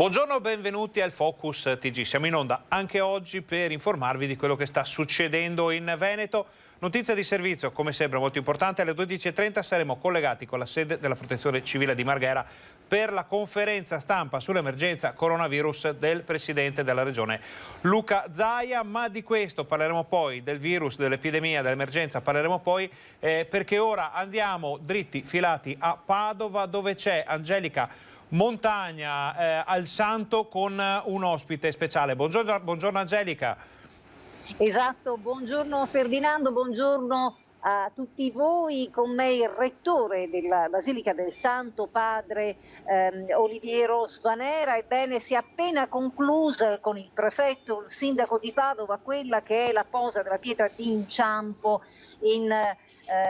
Buongiorno, benvenuti al Focus TG. Siamo in onda anche oggi per informarvi di quello che sta succedendo in Veneto. Notizia di servizio, come sempre molto importante, alle 12:30 saremo collegati con la sede della Protezione Civile di Marghera per la conferenza stampa sull'emergenza coronavirus del Presidente della Regione Luca Zaia, ma di questo parleremo poi, del virus, dell'epidemia, dell'emergenza, parleremo poi perché ora andiamo dritti filati a Padova, dove c'è Angelica Montagna al Santo con un ospite speciale. Buongiorno Angelica. Esatto, buongiorno Ferdinando, buongiorno a tutti voi, con me il rettore della Basilica del Santo Padre Oliviero Svanera. Ebbene, si è appena conclusa con il prefetto, il sindaco di Padova, quella che è la posa della pietra d'inciampo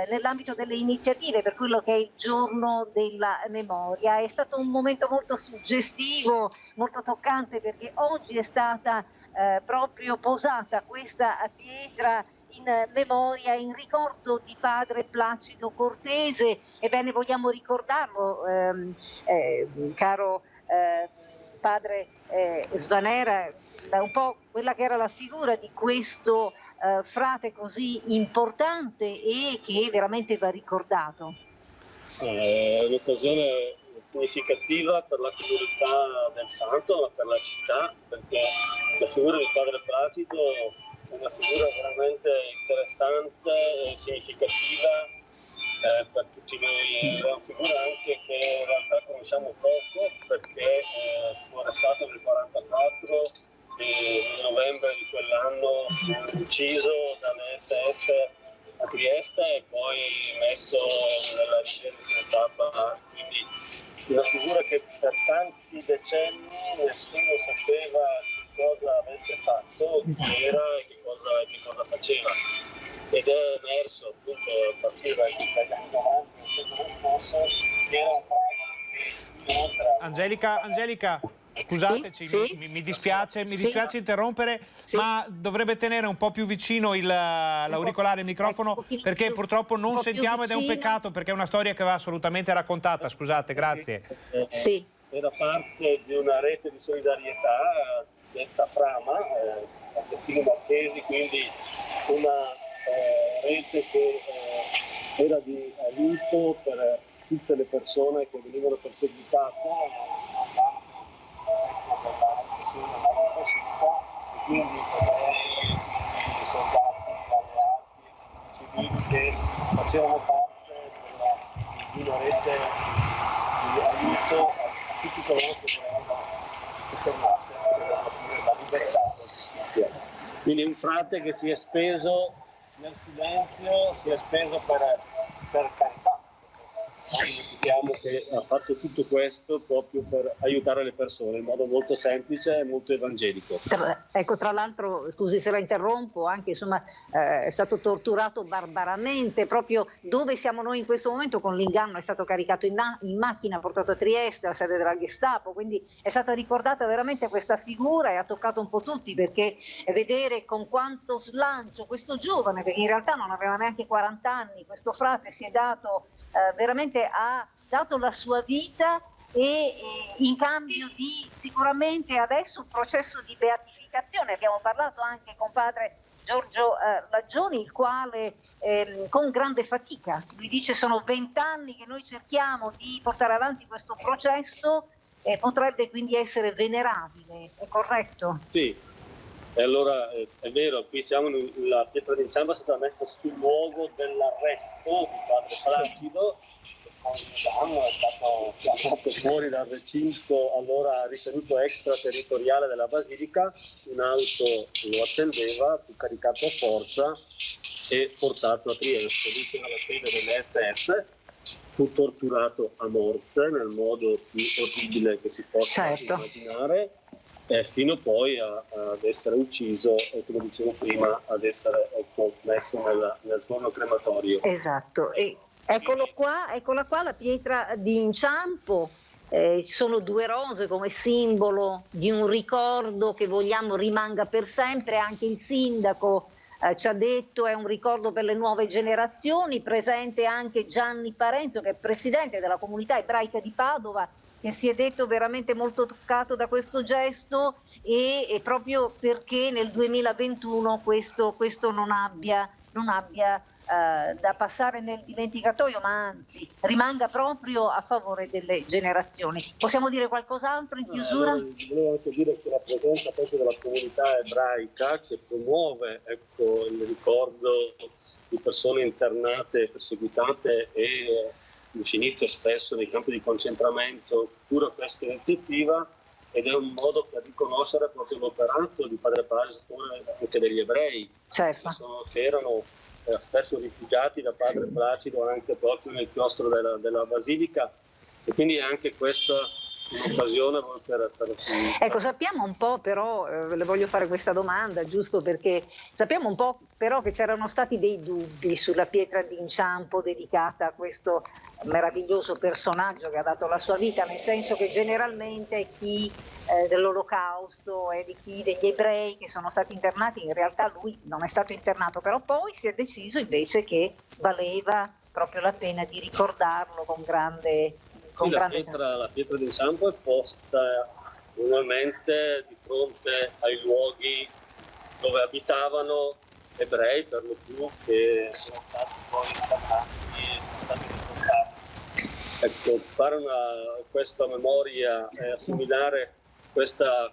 nell'ambito delle iniziative per quello che è il giorno della memoria. È stato un momento molto suggestivo, molto toccante, perché oggi è stata proprio posata questa pietra in memoria, in ricordo di padre Placido Cortese. Ebbene, vogliamo ricordarlo, caro padre Svanera, un po' quella che era la figura di questo frate così importante e che veramente va ricordato. È un'occasione significativa per la comunità del Santo, ma per la città, perché la figura di padre Placido è una figura veramente interessante e significativa per tutti noi. È una figura anche che in realtà conosciamo poco, perché fu arrestato nel 1944 e nel novembre di quell'anno fu ucciso dalle SS a Trieste e poi messo nella riga di Sensappa. Quindi una figura che per tanti decenni nessuno sapeva che cosa avesse fatto, chi era e che cosa faceva. Ed è emerso appunto a partire dagli anni 90 del secolo scorso che era un padre che Angelica, scusateci, sì. mi dispiace interrompere, sì. ma dovrebbe tenere un po' più vicino l'auricolare, il microfono, perché purtroppo non sentiamo ed è un peccato, perché è una storia che va assolutamente raccontata. Scusate, grazie. Sì. Era parte di una rete di solidarietà detta Frama, Campestino Marchesi, quindi una rete che era di aiuto per tutte le persone che venivano perseguitate della repressione fascista, e quindi i soldati, alleati, civili che facevano parte di una rete di aiuto a tutti coloro che volevano che tornasse la libertà e la giustizia. Quindi un frate che si è speso nel silenzio, si è speso per carità. Non dimentichiamo che ha fatto tutto questo proprio per aiutare le persone in modo molto semplice e molto evangelico. Ecco, tra l'altro, scusi se la interrompo, anche insomma è stato torturato barbaramente proprio dove siamo noi in questo momento. Con l'inganno è stato caricato in macchina, portato a Trieste, la sede della Gestapo, quindi è stata ricordata veramente questa figura e ha toccato un po' tutti, perché vedere con quanto slancio questo giovane, perché in realtà non aveva neanche 40 anni, questo frate si è dato veramente, ha dato la sua vita e in cambio di sicuramente adesso un processo di beatificazione. Abbiamo parlato anche con padre Giorgio Laggioni, il quale con grande fatica, lui dice sono 20 anni che noi cerchiamo di portare avanti questo processo, potrebbe quindi essere venerabile, è corretto? Sì, e allora è vero, qui siamo la pietra d'inciampo è stata messa sul luogo dell'arresto di padre Placido. È stato chiamato fuori dal recinto allora ritenuto extraterritoriale della Basilica, un'auto lo attendeva, fu caricato a forza e portato a Trieste, vicino alla sede delle SS, fu torturato a morte nel modo più orribile che si possa immaginare, fino poi ad essere ucciso e, come dicevo prima, ad essere messo nel forno crematorio. Esatto. Eccola qua la pietra di inciampo, ci sono due rose come simbolo di un ricordo che vogliamo rimanga per sempre. Anche il sindaco ci ha detto è un ricordo per le nuove generazioni, presente anche Gianni Parenzo che è presidente della comunità ebraica di Padova che si è detto veramente molto toccato da questo gesto e proprio perché nel 2021 questo non abbia da passare nel dimenticatoio, ma anzi rimanga proprio a favore delle generazioni. Possiamo dire qualcos'altro in chiusura? Allora, volevo anche dire che la presenza proprio della comunità ebraica che promuove, ecco, il ricordo di persone internate e perseguitate e finite spesso nei campi di concentramento, cura questa iniziativa ed è un modo per riconoscere proprio l'operato di Padre Placido anche degli ebrei, Certo. che erano spesso rifugiati da Padre Placido anche proprio nel chiostro della Basilica, e quindi è anche questa un'occasione per Ecco, sappiamo un po' però, le voglio fare questa domanda, giusto perché sappiamo un po' però che c'erano stati dei dubbi sulla pietra d'inciampo dedicata a questo meraviglioso personaggio che ha dato la sua vita, nel senso che generalmente chi dell'Olocausto e degli ebrei che sono stati internati, in realtà lui non è stato internato, però poi si è deciso invece che valeva proprio la pena di ricordarlo con grande... Sì, la pietra d'inciampo è posta annualmente di fronte ai luoghi dove abitavano ebrei, per lo più, che sono stati poi internati e sono stati riportati. Ecco, fare questa memoria e assimilare questa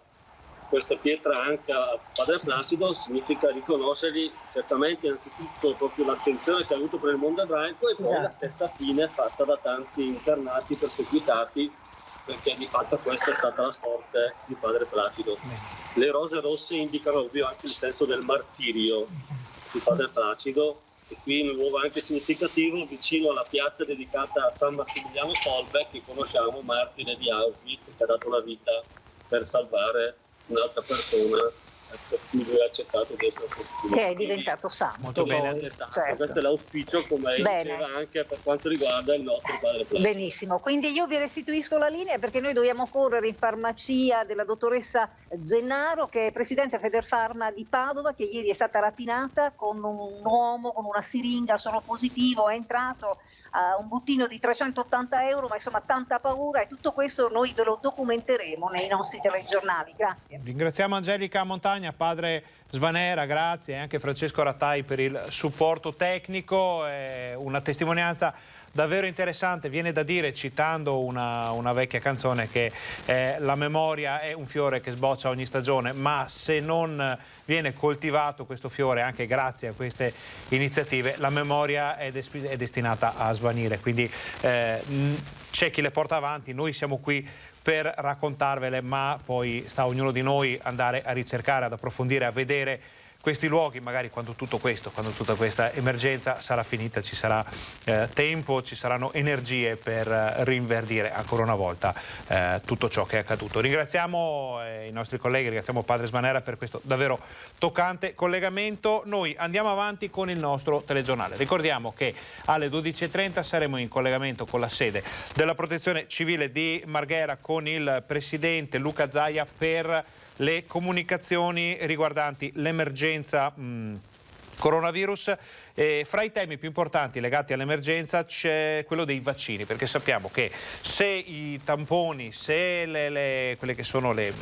pietra anche a Padre Placido significa riconoscergli certamente innanzitutto proprio l'attenzione che ha avuto per il mondo ebraico e poi la stessa fine fatta da tanti internati perseguitati, perché di fatto questa è stata la sorte di Padre Placido. Le rose rosse indicano ovvio anche il senso del martirio di Padre Placido, e qui in un luogo anche significativo vicino alla piazza dedicata a San Massimiliano Kolbe, che conosciamo, martire di Auschwitz, che ha dato la vita per salvare un'altra persona per cui lui ha accettato di essere sostituito. Che è diventato santo. Molto bene. Esatto. Certo. Questo è l'auspicio, come diceva, anche per quanto riguarda il nostro Padre Placido. Benissimo, quindi io vi restituisco la linea perché noi dobbiamo correre in farmacia della dottoressa Zennaro, che è presidente Federfarma di Padova, che ieri è stata rapinata con un uomo con una siringa, sono positivo, è entrato a un buttino di 380 euro, ma insomma tanta paura, e tutto questo noi ve lo documenteremo nei nostri telegiornali. Grazie. Ringraziamo Angelica Montagna, padre Svanera, grazie, e anche Francesco Rattai per il supporto tecnico. Una testimonianza davvero interessante. Viene da dire, citando una vecchia canzone, che la memoria è un fiore che sboccia ogni stagione, ma se non viene coltivato questo fiore anche grazie a queste iniziative, la memoria è destinata a svanire. Quindi c'è chi le porta avanti, noi siamo qui per raccontarvele, ma poi sta a ognuno di noi andare a ricercare, ad approfondire, a vedere questi luoghi, magari quando tutto questo, quando tutta questa emergenza sarà finita, ci sarà tempo, ci saranno energie per rinverdire ancora una volta tutto ciò che è accaduto. Ringraziamo i nostri colleghi, ringraziamo Padre Svanera per questo davvero toccante collegamento. Noi andiamo avanti con il nostro telegiornale. Ricordiamo che alle 12:30 saremo in collegamento con la sede della Protezione Civile di Marghera con il presidente Luca Zaia per le comunicazioni riguardanti l'emergenza coronavirus. Fra i temi più importanti legati all'emergenza c'è quello dei vaccini, perché sappiamo che se i tamponi, se quelle che sono le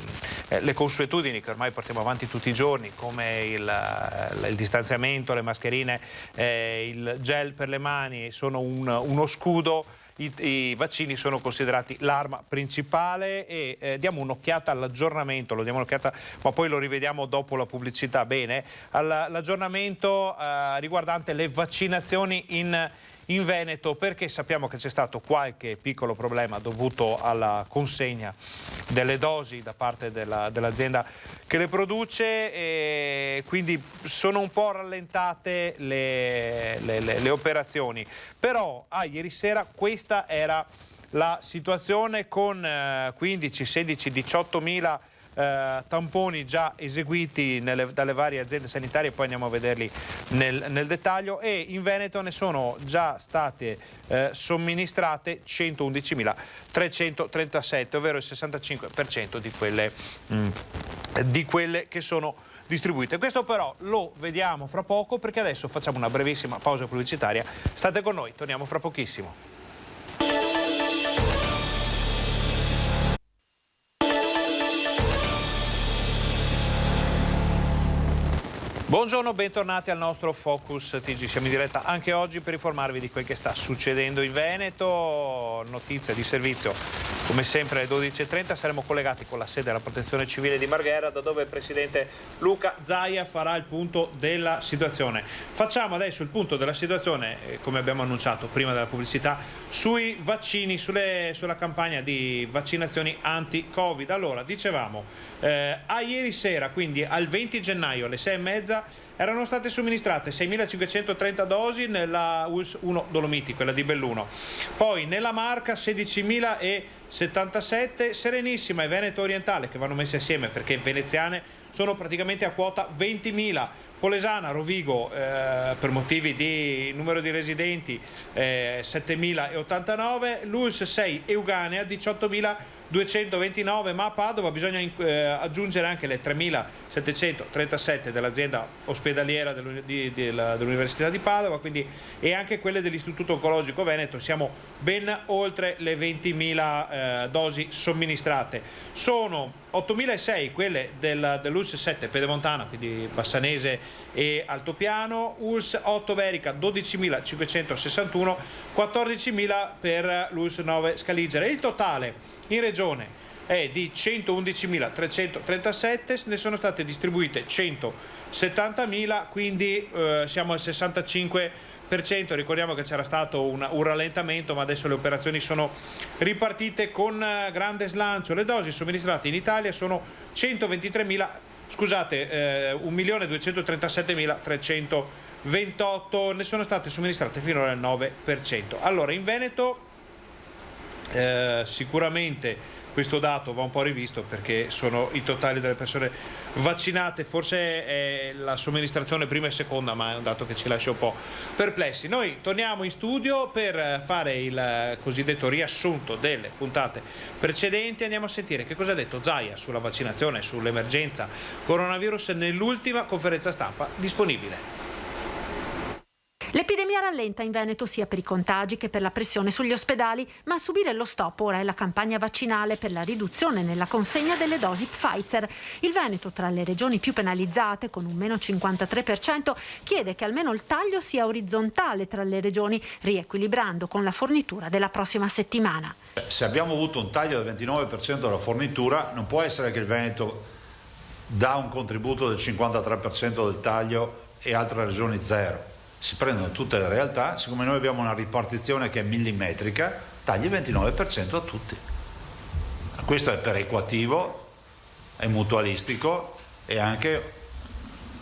consuetudini che ormai portiamo avanti tutti i giorni, come il distanziamento, le mascherine, il gel per le mani, sono uno scudo, i vaccini sono considerati l'arma principale, e diamo un'occhiata all'aggiornamento, lo diamo un'occhiata ma poi lo rivediamo dopo la pubblicità, bene, all'aggiornamento riguardante le vaccinazioni in Veneto, perché sappiamo che c'è stato qualche piccolo problema dovuto alla consegna delle dosi da parte dell'azienda che le produce, e quindi sono un po' rallentate le operazioni. Però ieri sera questa era la situazione, con 15, 16, 18.000 tamponi già eseguiti dalle varie aziende sanitarie, poi andiamo a vederli nel dettaglio, e in Veneto ne sono già state somministrate 111.337, ovvero il 65% di quelle che sono distribuite. Questo però lo vediamo fra poco, perché adesso facciamo una brevissima pausa pubblicitaria. State con noi, torniamo fra pochissimo. Buongiorno, bentornati al nostro Focus TG. Siamo in diretta anche oggi per informarvi di quel che sta succedendo in Veneto. Notizie di servizio, come sempre alle 12.30 saremo collegati con la sede della Protezione Civile di Marghera, da dove il presidente Luca Zaia farà il punto della situazione. Facciamo adesso il punto della situazione, come abbiamo annunciato prima della pubblicità, sui vaccini, sulla campagna di vaccinazioni anti-Covid. Allora, dicevamo, a ieri sera, quindi al 20 gennaio alle 6:30, erano state somministrate 6.530 dosi nella ULSS 1 Dolomiti, quella di Belluno. Poi nella Marca 16.077, Serenissima e Veneto Orientale, che vanno messe assieme perché veneziane sono praticamente a quota 20.000. Polesana, Rovigo, per motivi di numero di residenti, 7.089, l'ULSS 6 Euganea 18.229, ma a Padova bisogna aggiungere anche le 3.737 dell'azienda ospedaliera dell'Università di Padova, quindi, e anche quelle dell'Istituto Oncologico Veneto. Siamo ben oltre le 20.000 dosi somministrate. Sono 8.006 quelle dell'ULSS 7 Pedemontana, quindi Bassanese e Altopiano, ULSS 8 Verica 12.561, 14.000 per l'ULSS 9 Scaligera. Il totale in regione è di 111.337, ne sono state distribuite 170.000, quindi siamo al 65%. Ricordiamo che c'era stato un rallentamento, ma adesso le operazioni sono ripartite con grande slancio. Le dosi somministrate in Italia sono 1.237.328, ne sono state somministrate finora il 9%. Allora, in Veneto sicuramente questo dato va un po' rivisto, perché sono i totali delle persone vaccinate, forse è la somministrazione prima e seconda, ma è un dato che ci lascia un po' perplessi. Noi torniamo in studio per fare il cosiddetto riassunto delle puntate precedenti. Andiamo a sentire che cosa ha detto Zaia sulla vaccinazione, sull'emergenza coronavirus nell'ultima conferenza stampa disponibile. L'epidemia rallenta in Veneto sia per i contagi che per la pressione sugli ospedali, ma a subire lo stop ora è la campagna vaccinale per la riduzione nella consegna delle dosi Pfizer. Il Veneto, tra le regioni più penalizzate, con un meno 53%, chiede che almeno il taglio sia orizzontale tra le regioni, riequilibrando con la fornitura della prossima settimana. Se abbiamo avuto un taglio del 29% della fornitura, non può essere che il Veneto dà un contributo del 53% del taglio e altre regioni zero. Si prendono tutte le realtà, siccome noi abbiamo una ripartizione che è millimetrica, tagli il 29% a tutti. Questo è perequativo, è mutualistico e anche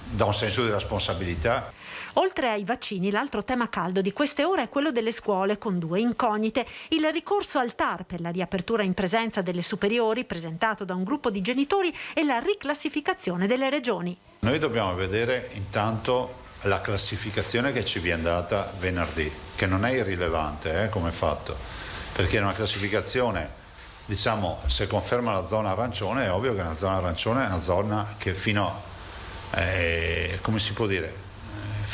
dà un senso di responsabilità. Oltre ai vaccini, l'altro tema caldo di queste ore è quello delle scuole, con due incognite. Il ricorso al TAR per la riapertura in presenza delle superiori, presentato da un gruppo di genitori, e la riclassificazione delle regioni. Noi dobbiamo vedere intanto la classificazione che ci viene data venerdì, che non è irrilevante come fatto, perché in una classificazione, diciamo, se conferma la zona arancione, è ovvio che una zona arancione è una zona che fino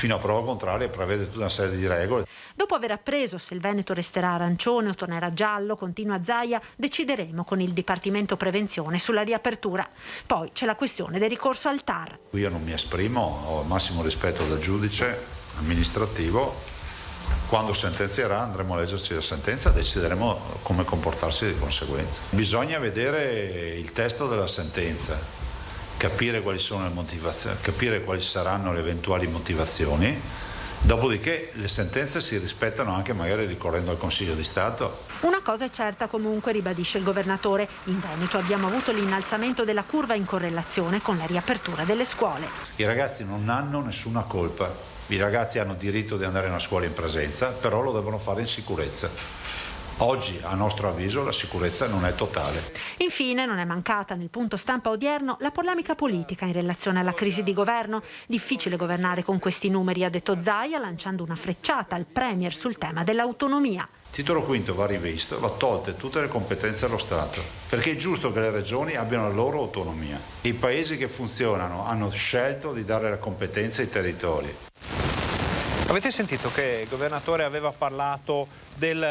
a prova contraria prevede tutta una serie di regole. Dopo aver appreso se il Veneto resterà arancione o tornerà giallo, continua Zaia, decideremo con il Dipartimento Prevenzione sulla riapertura. Poi c'è la questione del ricorso al TAR. Io non mi esprimo, ho il massimo rispetto del giudice amministrativo. Quando sentenzierà andremo a leggerci la sentenza e decideremo come comportarsi di conseguenza. Bisogna vedere il testo della sentenza, capire quali sono le motivazioni, capire quali saranno le eventuali motivazioni. Dopodiché le sentenze si rispettano anche magari ricorrendo al Consiglio di Stato. Una cosa è certa comunque, ribadisce il governatore, in Veneto abbiamo avuto l'innalzamento della curva in correlazione con la riapertura delle scuole. I ragazzi non hanno nessuna colpa, i ragazzi hanno diritto di andare in una scuola in presenza, però lo devono fare in sicurezza. Oggi, a nostro avviso, la sicurezza non è totale. Infine, non è mancata nel punto stampa odierno la polemica politica in relazione alla crisi di governo. Difficile governare con questi numeri, ha detto Zaia, lanciando una frecciata al Premier sul tema dell'autonomia. Il titolo quinto va rivisto, va tolte tutte le competenze allo Stato, perché è giusto che le regioni abbiano la loro autonomia. I paesi che funzionano hanno scelto di dare la competenza ai territori. Avete sentito che il governatore aveva parlato del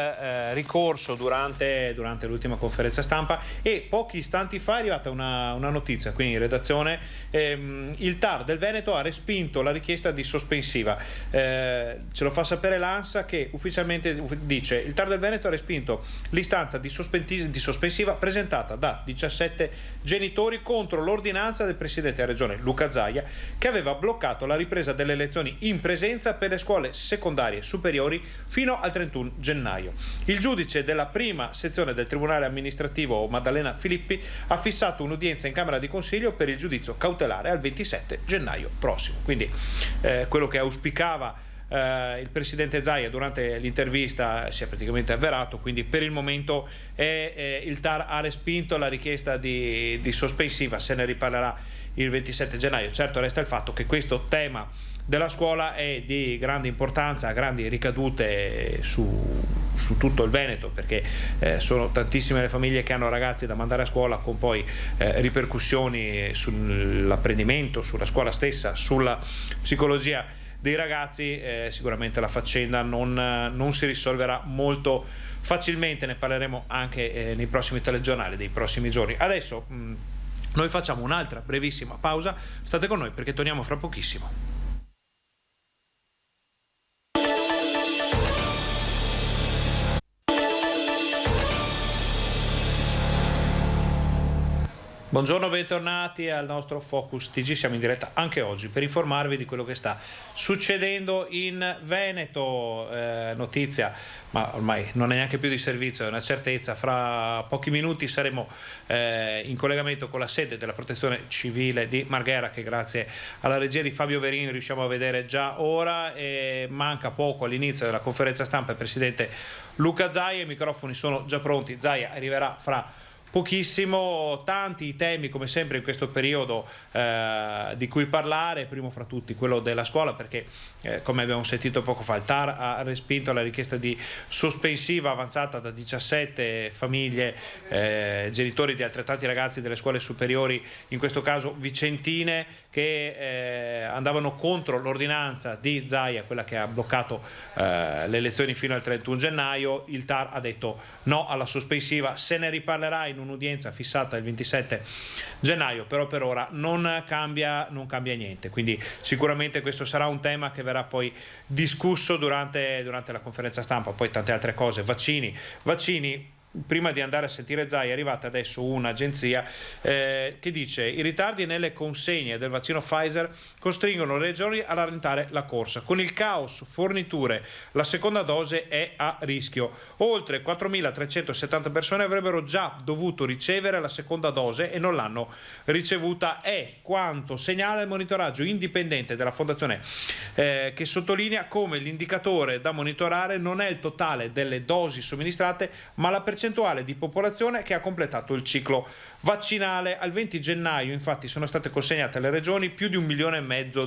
ricorso durante l'ultima conferenza stampa, e pochi istanti fa è arrivata una notizia qui in redazione. Il TAR del Veneto ha respinto la richiesta di sospensiva. Ce lo fa sapere l'ANSA, che ufficialmente dice: il TAR del Veneto ha respinto l'istanza di sospensiva presentata da 17 genitori contro l'ordinanza del presidente della regione Luca Zaia, che aveva bloccato la ripresa delle lezioni in presenza per le scuole secondarie superiori fino al 31 gennaio. Il giudice della prima sezione del Tribunale amministrativo Maddalena Filippi ha fissato un'udienza in Camera di Consiglio per il giudizio cautelare al 27 gennaio prossimo. Quindi quello che auspicava il presidente Zaia durante l'intervista si è praticamente avverato. Quindi per il momento il TAR ha respinto la richiesta di sospensiva, se ne riparlerà il 27 gennaio. Certo, resta il fatto che questo tema della scuola è di grande importanza, ha grandi ricadute su tutto il Veneto, perché sono tantissime le famiglie che hanno ragazzi da mandare a scuola, con poi ripercussioni sull'apprendimento, sulla scuola stessa, sulla psicologia dei ragazzi. Sicuramente la faccenda non si risolverà molto facilmente, ne parleremo anche nei prossimi telegiornali dei prossimi giorni. Adesso noi facciamo un'altra brevissima pausa, state con noi perché torniamo fra pochissimo. Buongiorno, bentornati al nostro Focus TG. Siamo in diretta anche oggi per informarvi di quello che sta succedendo in Veneto. Notizia, ma ormai non è neanche più di servizio, è una certezza. Fra pochi minuti saremo in collegamento con la sede della Protezione Civile di Marghera, che grazie alla regia di Fabio Verini riusciamo a vedere già ora. Manca poco all'inizio della conferenza stampa il presidente Luca Zaia, i microfoni sono già pronti. Zaia arriverà fra pochissimo. Tanti temi come sempre in questo periodo di cui parlare, primo fra tutti quello della scuola, perché come abbiamo sentito poco fa il TAR ha respinto la richiesta di sospensiva avanzata da 17 famiglie, genitori di altrettanti ragazzi delle scuole superiori, in questo caso vicentine, che andavano contro l'ordinanza di Zaia, quella che ha bloccato le elezioni fino al 31 gennaio. Il TAR ha detto no alla sospensiva, se ne riparlerà in un'udienza fissata il 27 gennaio, però per ora non cambia niente. Quindi sicuramente questo sarà un tema che verrà poi discusso durante la conferenza stampa. Poi tante altre cose, vaccini. Prima di andare a sentire Zaia è arrivata adesso un'agenzia che dice: i ritardi nelle consegne del vaccino Pfizer costringono le regioni a rallentare la corsa. Con il caos forniture, la seconda dose è a rischio. Oltre 4.370 persone avrebbero già dovuto ricevere la seconda dose e non l'hanno ricevuta. È quanto segnala il monitoraggio indipendente della Fondazione, che sottolinea come l'indicatore da monitorare non è il totale delle dosi somministrate, ma la percentuale di popolazione che ha completato il ciclo vaccinale. Al 20 gennaio infatti sono state consegnate alle regioni più di 1,5 milioni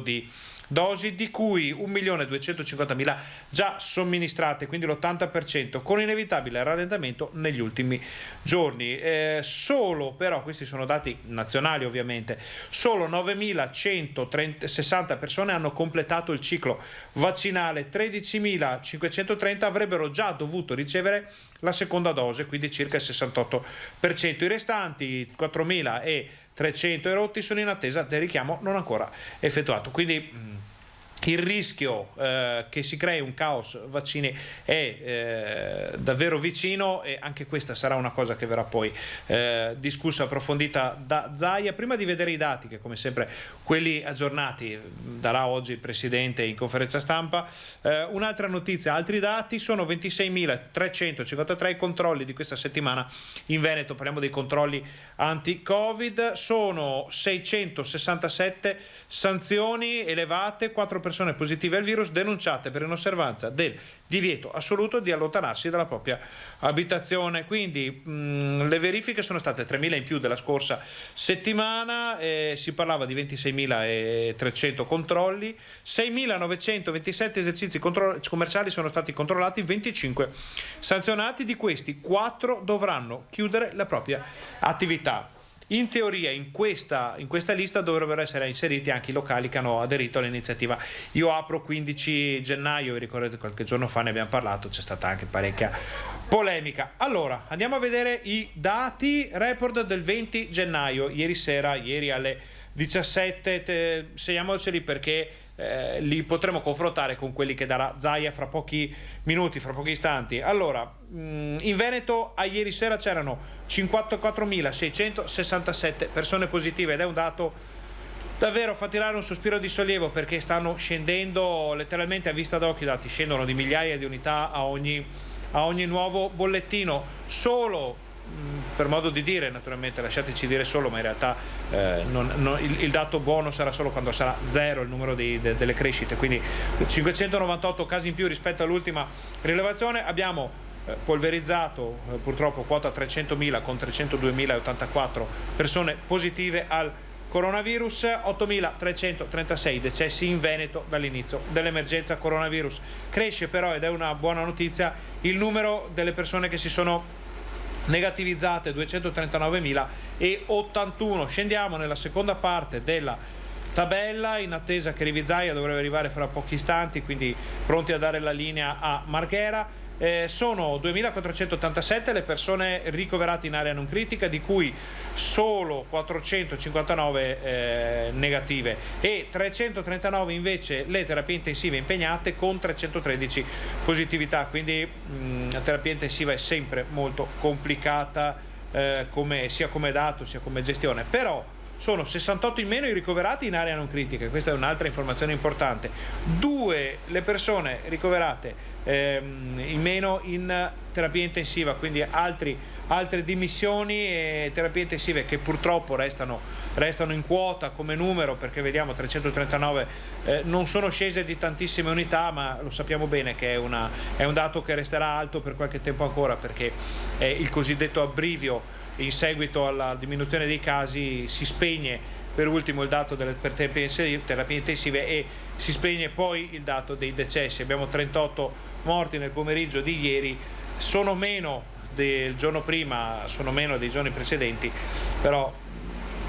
di dosi, di cui 1.250.000 già somministrate, quindi l'80%, con inevitabile rallentamento negli ultimi giorni. Solo però, questi sono dati nazionali ovviamente, solo 9.160 persone hanno completato il ciclo vaccinale, 13.530 avrebbero già dovuto ricevere la seconda dose, quindi circa il 68%. I restanti 4.300 erotti sono in attesa del richiamo non ancora effettuato. Quindi il rischio che si crei un caos vaccini è davvero vicino, e anche questa sarà una cosa che verrà poi discussa, approfondita da Zaia. Prima di vedere i dati, che come sempre quelli aggiornati darà oggi il Presidente in conferenza stampa, un'altra notizia, altri dati: sono 26.353 i controlli di questa settimana in Veneto. Parliamo dei controlli anti-Covid, sono 667 sanzioni elevate, 4 persone positive al virus denunciate per inosservanza del divieto assoluto di allontanarsi dalla propria abitazione. Quindi le verifiche sono state 3.000 in più della scorsa settimana, si parlava di 26.300 controlli, 6.927 esercizi commerciali sono stati controllati, 25 sanzionati, di questi 4 dovranno chiudere la propria attività. in teoria in questa lista dovrebbero essere inseriti anche i locali che hanno aderito all'iniziativa Io Apro 15 gennaio, vi ricordate qualche giorno fa ne abbiamo parlato, c'è stata anche parecchia polemica. Allora, andiamo a vedere i dati report del 20 gennaio, ieri alle 17, segniamoceli perché li potremo confrontare con quelli che darà Zaia fra pochi minuti, fra pochi istanti. Allora, in Veneto a ieri sera c'erano 54.667 persone positive ed è un dato davvero fa tirare un sospiro di sollievo, perché stanno scendendo letteralmente a vista d'occhio, i dati scendono di migliaia di unità a ogni nuovo bollettino. Solo, per modo di dire, naturalmente lasciateci dire solo, ma in realtà il dato buono sarà solo quando sarà zero il numero delle crescite, quindi 598 casi in più rispetto all'ultima rilevazione. Abbiamo polverizzato purtroppo quota 300.000 con 302.084 persone positive al coronavirus, 8.336 decessi in Veneto dall'inizio dell'emergenza coronavirus. Cresce però, ed è una buona notizia, il numero delle persone che si sono negativizzate, 239.081. Scendiamo nella seconda parte della tabella, in attesa che Rivizaia dovrebbe arrivare fra pochi istanti, quindi pronti a dare la linea a Marghera. Sono 2.487 le persone ricoverate in area non critica, di cui solo 459 negative e 339 invece le terapie intensive impegnate, con 313 positività. Quindi la terapia intensiva è sempre molto complicata sia come dato sia come gestione, però sono 68 in meno i ricoverati in area non critica, questa è un'altra informazione importante. 2 le persone ricoverate in meno in terapia intensiva, quindi altre dimissioni e terapie intensive che purtroppo restano in quota come numero, perché vediamo 339 non sono scese di tantissime unità, ma lo sappiamo bene che è un dato che resterà alto per qualche tempo ancora, perché il cosiddetto abbrivio in seguito alla diminuzione dei casi si spegne per ultimo il dato delle terapie intensive e si spegne poi il dato dei decessi. Abbiamo 38 morti nel pomeriggio di ieri, sono meno del giorno prima, sono meno dei giorni precedenti, però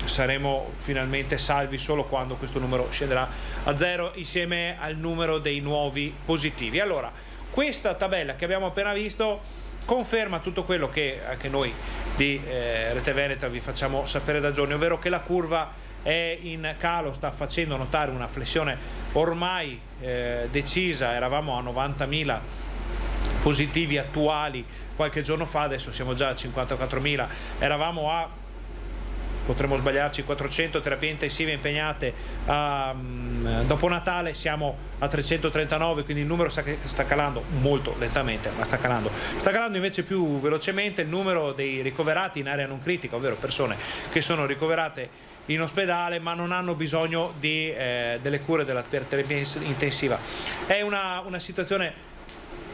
saremo finalmente salvi solo quando questo numero scenderà a zero insieme al numero dei nuovi positivi. Allora, questa tabella che abbiamo appena visto conferma tutto quello che anche noi di Rete Veneta vi facciamo sapere da giorni, ovvero che la curva è in calo, sta facendo notare una flessione ormai decisa. Eravamo a 90.000 positivi attuali qualche giorno fa, adesso siamo già a 54.000, eravamo a, potremmo sbagliarci, 400 terapie intensive impegnate dopo Natale, siamo a 339, quindi il numero sta calando molto lentamente, ma sta calando invece più velocemente il numero dei ricoverati in area non critica, ovvero persone che sono ricoverate in ospedale ma non hanno bisogno delle cure della terapia intensiva. È una situazione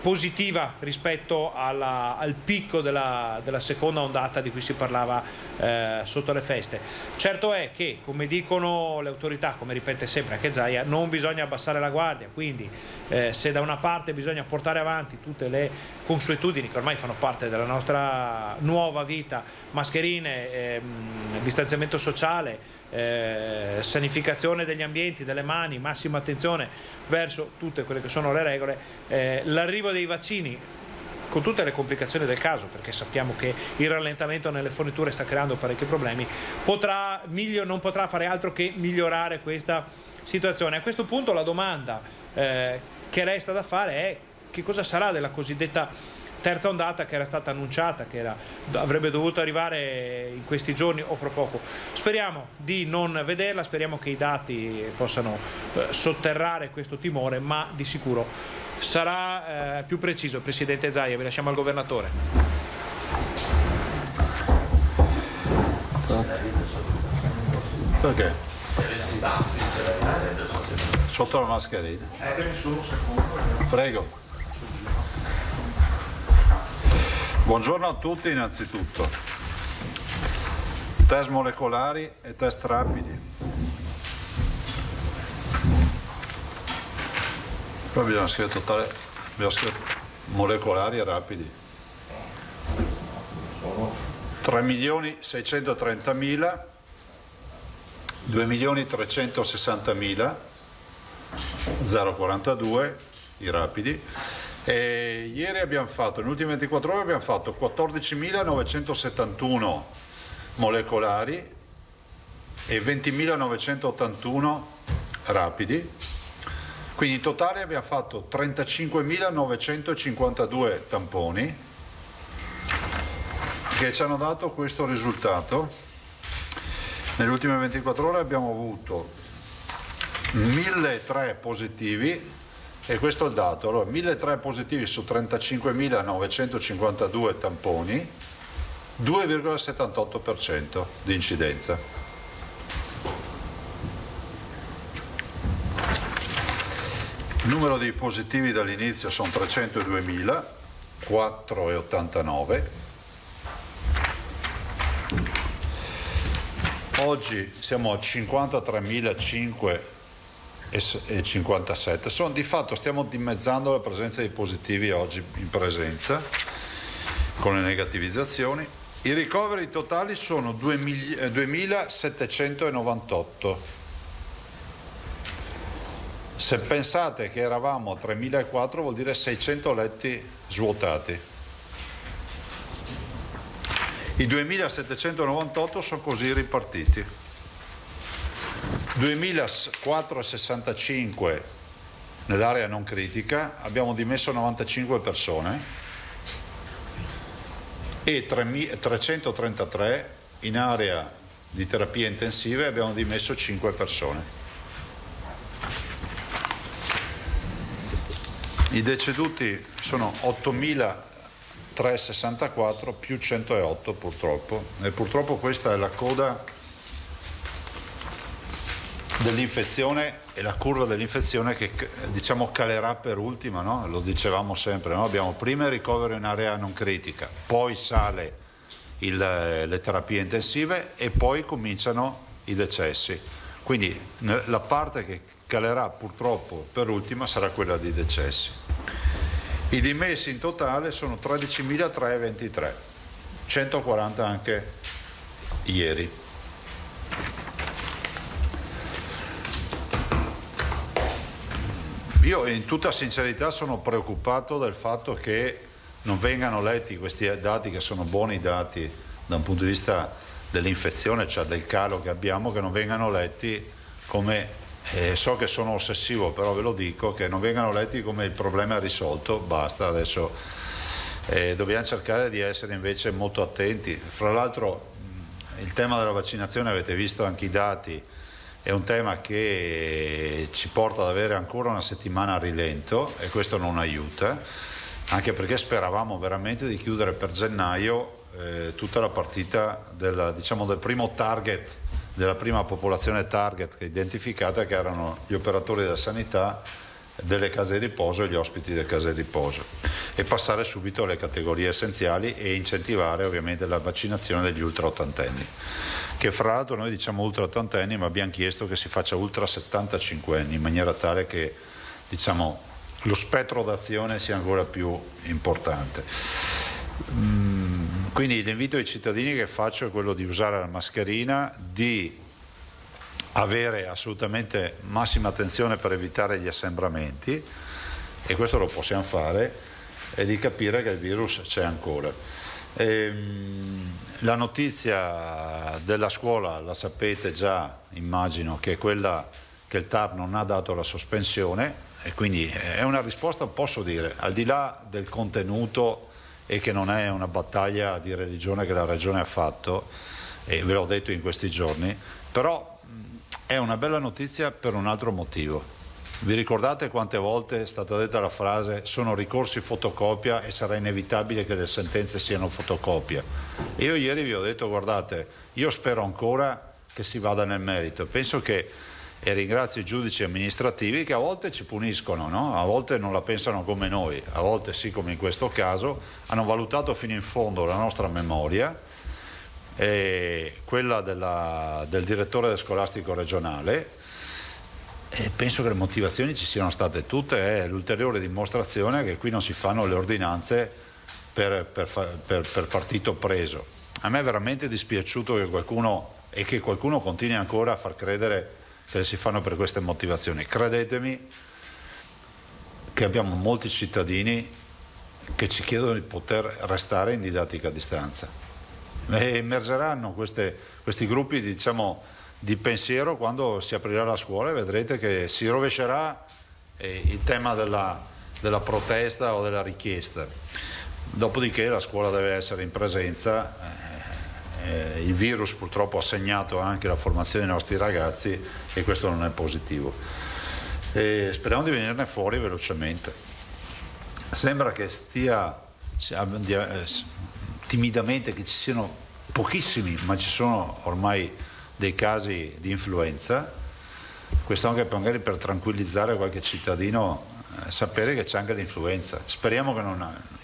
positiva rispetto al picco della seconda ondata di cui si parlava sotto le feste. Certo è che, come dicono le autorità, come ripete sempre anche Zaia, non bisogna abbassare la guardia, quindi se da una parte bisogna portare avanti tutte le consuetudini che ormai fanno parte della nostra nuova vita, mascherine, distanziamento sociale, sanificazione degli ambienti, delle mani, massima attenzione verso tutte quelle che sono le regole, l'arrivo dei vaccini con tutte le complicazioni del caso, perché sappiamo che il rallentamento nelle forniture sta creando parecchi problemi, non potrà fare altro che migliorare questa situazione. A questo punto la domanda che resta da fare è: che cosa sarà della cosiddetta terza ondata che era stata annunciata, che avrebbe dovuto arrivare in questi giorni o fra poco? Speriamo di non vederla, speriamo che i dati possano sotterrare questo timore, ma di sicuro sarà più preciso. Presidente Zaia, vi lasciamo al governatore. Perché? Sotto la mascherina. Prego. Buongiorno a tutti innanzitutto. Test molecolari e test rapidi. Poi abbiamo scritto molecolari e rapidi. 3.630.000, 2.360.000, 0,42 i rapidi. E ieri abbiamo fatto, nelle ultime 24 ore abbiamo fatto 14.971 molecolari e 20.981 rapidi, quindi in totale abbiamo fatto 35.952 tamponi che ci hanno dato questo risultato. Nelle ultime 24 ore abbiamo avuto 1.003 positivi, e questo è il dato. Allora, 1.003 positivi su 35.952 tamponi, 2,78% di incidenza. Il numero di positivi dall'inizio sono 302.000, 4,89. Oggi siamo a 53.557. Di fatto stiamo dimezzando la presenza di positivi oggi in presenza con le negativizzazioni. I ricoveri totali sono 2.798. Se pensate che eravamo a 3.004 vuol dire 600 letti svuotati. I 2.798 sono così ripartiti: 2.465 nell'area non critica, abbiamo dimesso 95 persone, e 333 in area di terapie intensive, abbiamo dimesso 5 persone. I deceduti sono 8.364 più 108 purtroppo, e purtroppo questa è la coda dell'infezione e la curva dell'infezione che diciamo calerà per ultima, no? Lo dicevamo sempre, no? Abbiamo prima il ricovero in area non critica, poi sale le terapie intensive e poi cominciano i decessi, quindi la parte che calerà purtroppo per ultima sarà quella dei decessi. I dimessi in totale sono 13.323, 140 anche ieri. Io in tutta sincerità sono preoccupato del fatto che non vengano letti questi dati, che sono buoni dati da un punto di vista dell'infezione, cioè del calo che abbiamo, che non vengano letti come, so che sono ossessivo, però ve lo dico, che non vengano letti come il problema è risolto, basta, adesso dobbiamo cercare di essere invece molto attenti. Fra l'altro il tema della vaccinazione, avete visto anche i dati, è un tema che ci porta ad avere ancora una settimana a rilento, e questo non aiuta, anche perché speravamo veramente di chiudere per gennaio tutta la partita del primo target, della prima popolazione target identificata, che erano gli operatori della sanità, delle case di riposo e gli ospiti delle case di riposo, e passare subito alle categorie essenziali e incentivare ovviamente la vaccinazione degli ultra ottantenni, che fra l'altro noi diciamo ultra ottantenni, ma abbiamo chiesto che si faccia ultra 75 anni, in maniera tale che diciamo lo spettro d'azione sia ancora più importante. Quindi l'invito ai cittadini che faccio è quello di usare la mascherina, di avere assolutamente massima attenzione per evitare gli assembramenti, e questo lo possiamo fare, e di capire che il virus c'è ancora. La notizia della scuola la sapete già, immagino, che è quella che il TAR non ha dato la sospensione, e quindi è una risposta, posso dire, al di là del contenuto, e che non è una battaglia di religione che la Regione ha fatto, e ve l'ho detto in questi giorni, però è una bella notizia per un altro motivo. Vi ricordate quante volte è stata detta la frase sono ricorsi fotocopia e sarà inevitabile che le sentenze siano fotocopia? E io ieri vi ho detto, guardate, io spero ancora che si vada nel merito, penso che, e ringrazio i giudici amministrativi che a volte ci puniscono, no? A volte non la pensano come noi, a volte sì, come in questo caso, hanno valutato fino in fondo la nostra memoria, e quella del direttore scolastico regionale, e penso che le motivazioni ci siano state tutte, è l'ulteriore dimostrazione che qui non si fanno le ordinanze per partito preso, a me è veramente dispiaciuto che qualcuno continui ancora a far credere che si fanno per queste motivazioni. Credetemi che abbiamo molti cittadini che ci chiedono di poter restare in didattica a distanza. E emergeranno questi gruppi, diciamo, di pensiero quando si aprirà la scuola, e vedrete che si rovescerà il tema della protesta o della richiesta. Dopodiché la scuola deve essere in presenza, il virus purtroppo ha segnato anche la formazione dei nostri ragazzi e questo non è positivo. E speriamo di venirne fuori velocemente. Sembra che timidamente che ci siano pochissimi, ma ci sono ormai dei casi di influenza. Questo anche magari per tranquillizzare qualche cittadino, sapere che c'è anche l'influenza. Speriamo che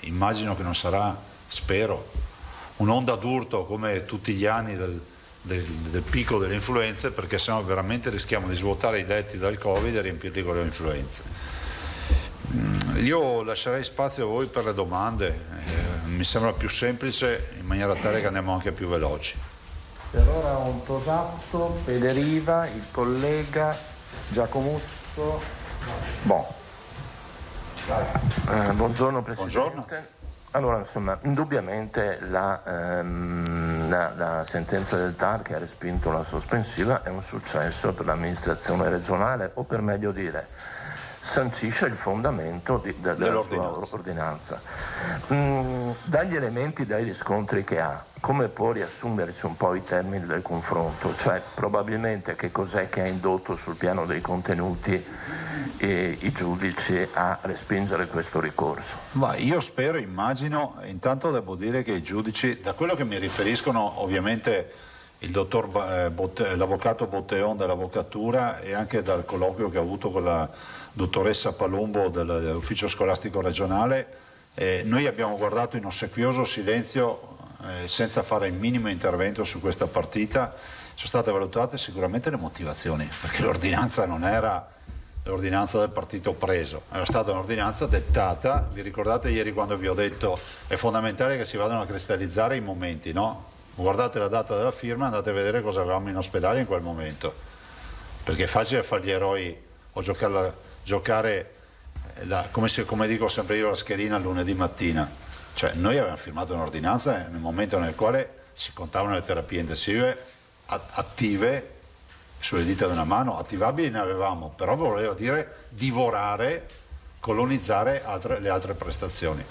immagino che non sarà, spero, un'onda d'urto come tutti gli anni del picco delle influenze, perché sennò veramente rischiamo di svuotare i letti dal Covid e riempirli con le influenze. Io lascerei spazio a voi per le domande, mi sembra più semplice, in maniera tale che andiamo anche più veloci. Per ora un Tosatto, Federiva, il collega Giacomuzzo. Buongiorno Presidente. Buongiorno. Allora, insomma, indubbiamente la sentenza del TAR che ha respinto la sospensiva è un successo per l'amministrazione regionale, o per meglio dire, sancisce il fondamento della sua ordinanza. Dagli elementi, dai riscontri che ha, come può riassumerci un po' i termini del confronto? Cioè, probabilmente che cos'è che ha indotto sul piano dei contenuti i giudici a respingere questo ricorso? Ma io spero, immagino, intanto devo dire che i giudici, da quello che mi riferiscono ovviamente l'avvocato Botteon dell'avvocatura e anche dal colloquio che ho avuto con la dottoressa Palumbo dell'ufficio scolastico regionale, noi abbiamo guardato in ossequioso silenzio, senza fare il minimo intervento su questa partita. Sono state valutate sicuramente le motivazioni, perché l'ordinanza non era l'ordinanza del partito preso, era stata un'ordinanza dettata. Vi ricordate ieri quando vi ho detto è fondamentale che si vadano a cristallizzare i momenti, no? Guardate la data della firma, andate a vedere cosa avevamo in ospedale in quel momento, perché è facile fare gli eroi o giocare come dico sempre io, la schedina lunedì mattina. Cioè, noi avevamo firmato un'ordinanza nel momento nel quale si contavano le terapie intensive attive sulle dita di una mano. Attivabili ne avevamo, però voleva dire divorare, colonizzare le altre prestazioni.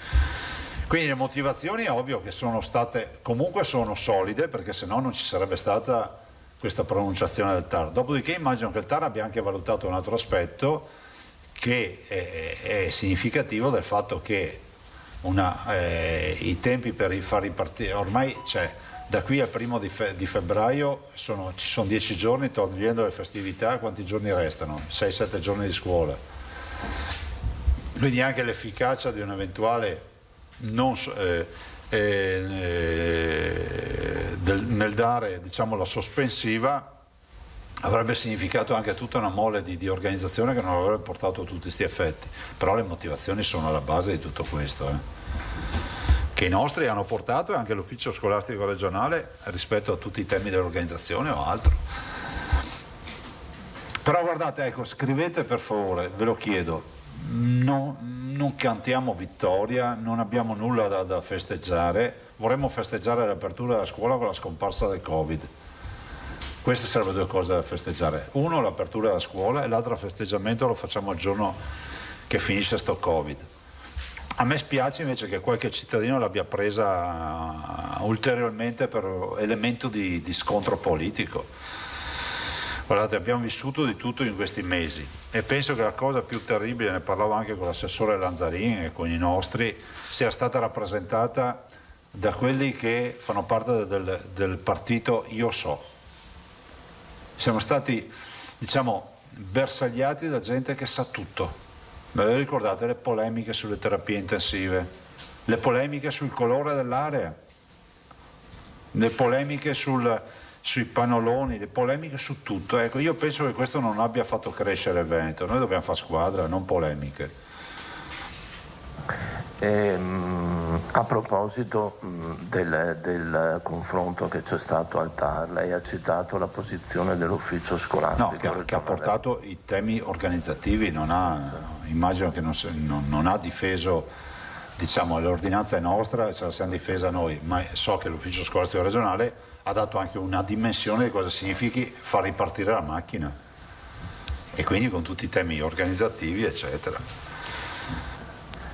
Quindi le motivazioni è ovvio che sono state, comunque sono solide, perché se no non ci sarebbe stata questa pronunciazione del TAR. Dopodiché immagino che il TAR abbia anche valutato un altro aspetto che è significativo del fatto che i tempi per far ripartire, ormai da qui al 1° di febbraio ci sono 10 giorni, togliendo le festività, quanti giorni restano? 6-7 giorni di scuola. Quindi anche l'efficacia di un eventuale nel dare, diciamo, la sospensiva avrebbe significato anche tutta una mole di organizzazione che non avrebbe portato tutti questi effetti. Però le motivazioni sono alla base di tutto questo, che i nostri hanno portato, e anche l'ufficio scolastico regionale, rispetto a tutti i temi dell'organizzazione o altro. Però guardate, ecco, scrivete per favore, ve lo chiedo, non cantiamo vittoria, non abbiamo nulla da festeggiare, vorremmo festeggiare l'apertura della scuola con la scomparsa del Covid. Queste sarebbero due cose da festeggiare: uno l'apertura della scuola, e l'altro festeggiamento lo facciamo il giorno che finisce sto Covid. A me spiace invece che qualche cittadino l'abbia presa ulteriormente per elemento di scontro politico. Guardate, abbiamo vissuto di tutto in questi mesi, e penso che la cosa più terribile, ne parlavo anche con l'assessore Lanzarin e con i nostri, sia stata rappresentata da quelli che fanno parte del partito Io So. Siamo stati, diciamo, bersagliati da gente che sa tutto. Ma ricordate le polemiche sulle terapie intensive, le polemiche sul colore dell'area, le polemiche sui pannoloni, le polemiche su tutto. Ecco, io penso che questo non abbia fatto crescere il Veneto. Noi dobbiamo fare squadra, non polemiche. A proposito del confronto che c'è stato al TAR, lei ha citato la posizione dell'ufficio scolastico. No, che ha portato i temi organizzativi, immagino che non ha difeso, diciamo, l'ordinanza è nostra, ce la siamo difesa noi, ma so che l'ufficio scolastico regionale ha dato anche una dimensione di cosa significhi far ripartire la macchina, e quindi con tutti i temi organizzativi, eccetera.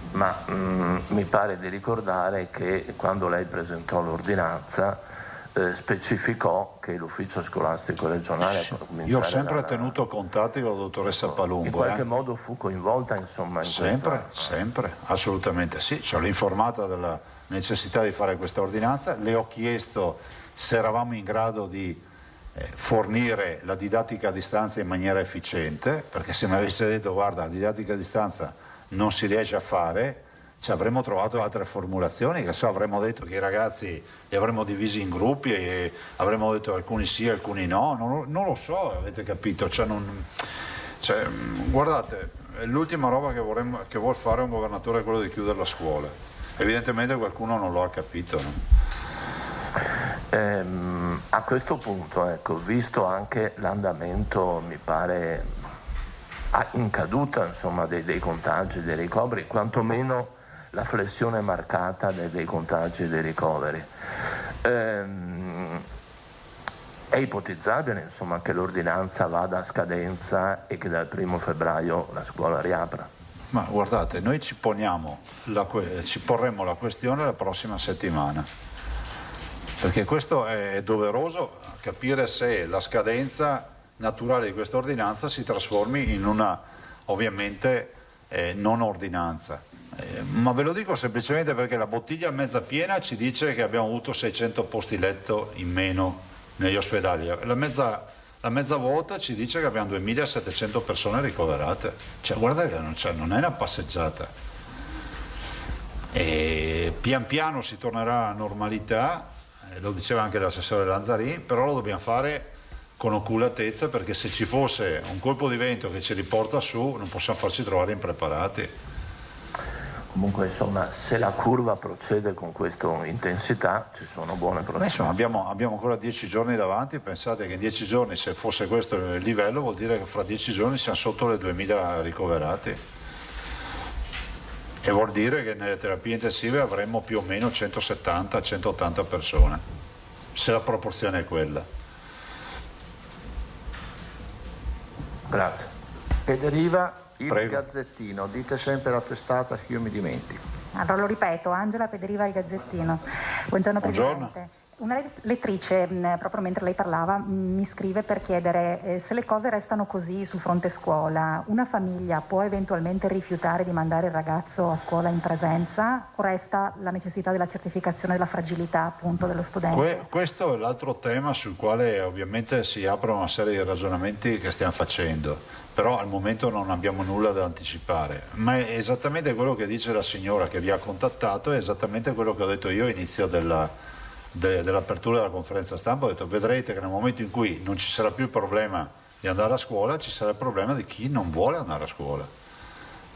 Ma mi pare di ricordare che quando lei presentò l'ordinanza specificò che l'ufficio scolastico regionale... Io ho sempre tenuto contatti con la dottoressa Palumbo. In qualche modo fu coinvolta, insomma, in sempre, assolutamente sì. Ci ho informata della necessità di fare questa ordinanza, le ho chiesto se eravamo in grado di fornire la didattica a distanza in maniera efficiente, perché se mi avesse detto guarda, la didattica a distanza non si riesce a fare, ci avremmo trovato altre formulazioni, che so, avremmo detto che i ragazzi li avremmo divisi in gruppi e avremmo detto alcuni sì, alcuni no, non lo so, avete capito? Guardate, l'ultima roba che vuol fare un governatore è quello di chiudere la scuola. Evidentemente qualcuno non lo ha capito, no? A questo punto, ecco, visto anche l'andamento, mi pare in caduta, insomma, dei contagi, dei ricoveri, quantomeno la flessione marcata dei contagi e dei ricoveri. È ipotizzabile, insomma, che l'ordinanza vada a scadenza e che dal 1° febbraio la scuola riapra? Ma guardate, noi ci porremo la questione la prossima settimana, perché questo è doveroso capire se la scadenza naturale di questa ordinanza si trasformi in una, ovviamente, non ordinanza. Ma ve lo dico semplicemente perché la bottiglia mezza piena ci dice che abbiamo avuto 600 posti letto in meno negli ospedali. La mezza vuota ci dice che abbiamo 2700 persone ricoverate. Cioè, guardate, non è una passeggiata. E pian piano si tornerà alla normalità, lo diceva anche l'assessore Lanzarin, però lo dobbiamo fare con oculatezza, perché se ci fosse un colpo di vento che ci riporta su non possiamo farci trovare impreparati. Comunque, insomma, se la curva procede con questa intensità ci sono buone prospettive. Abbiamo ancora 10 giorni davanti, pensate che in 10 giorni, se fosse questo il livello, vuol dire che fra 10 giorni siamo sotto le 2000 ricoverati, e vuol dire che nelle terapie intensive avremo più o meno 170-180 persone, se la proporzione è quella. Grazie. Federiva, il Prego. Gazzettino, dite sempre la testata che io mi dimentico. Allora lo ripeto, Angela Federiva, il Gazzettino. Buongiorno Presidente. Buongiorno. Una lettrice, proprio mentre lei parlava, mi scrive per chiedere se le cose restano così sul fronte scuola, una famiglia può eventualmente rifiutare di mandare il ragazzo a scuola in presenza, o resta la necessità della certificazione della fragilità, appunto, dello studente? Questo è l'altro tema sul quale ovviamente si aprono una serie di ragionamenti che stiamo facendo, però al momento non abbiamo nulla da anticipare, ma è esattamente quello che dice la signora che vi ha contattato, è esattamente quello che ho detto io all'inizio dell'apertura della conferenza stampa. Ho detto: vedrete che nel momento in cui non ci sarà più il problema di andare a scuola, ci sarà il problema di chi non vuole andare a scuola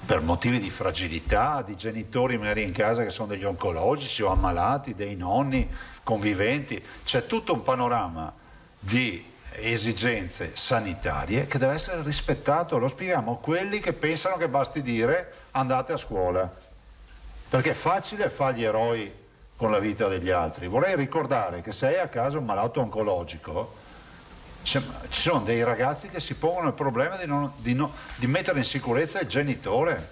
per motivi di fragilità, di genitori magari in casa che sono degli oncologici o ammalati, dei nonni conviventi. C'è tutto un panorama di esigenze sanitarie che deve essere rispettato. Lo spieghiamo a quelli che pensano che basti dire andate a scuola, perché è facile fare gli eroi con la vita degli altri. Vorrei ricordare che se hai a casa un malato oncologico, ci sono dei ragazzi che si pongono il problema di mettere in sicurezza il genitore,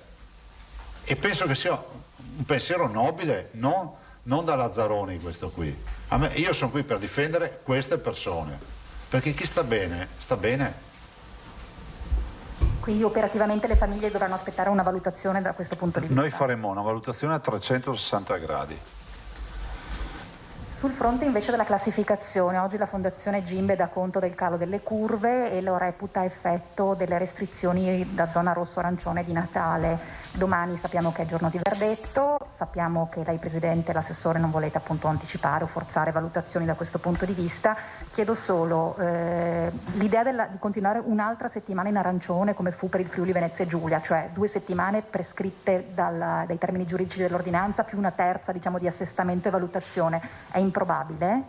e penso che sia un pensiero nobile, non da Lazzaroni questo qui. Io sono qui per difendere queste persone, perché chi sta bene, sta bene. Quindi operativamente le famiglie dovranno aspettare una valutazione da questo punto di vista? Noi faremo una valutazione a 360 gradi. Sul fronte invece della classificazione, oggi la Fondazione Gimbe dà conto del calo delle curve e lo reputa effetto delle restrizioni da zona rosso-arancione di Natale. Domani sappiamo che è giorno di verdetto, sappiamo che lei Presidente e l'assessore non volete appunto anticipare o forzare valutazioni da questo punto di vista. Chiedo solo l'idea di continuare un'altra settimana in arancione come fu per il Friuli Venezia Giulia, cioè 2 settimane prescritte dai termini giuridici dell'ordinanza più una terza di assestamento e valutazione, è improbabile?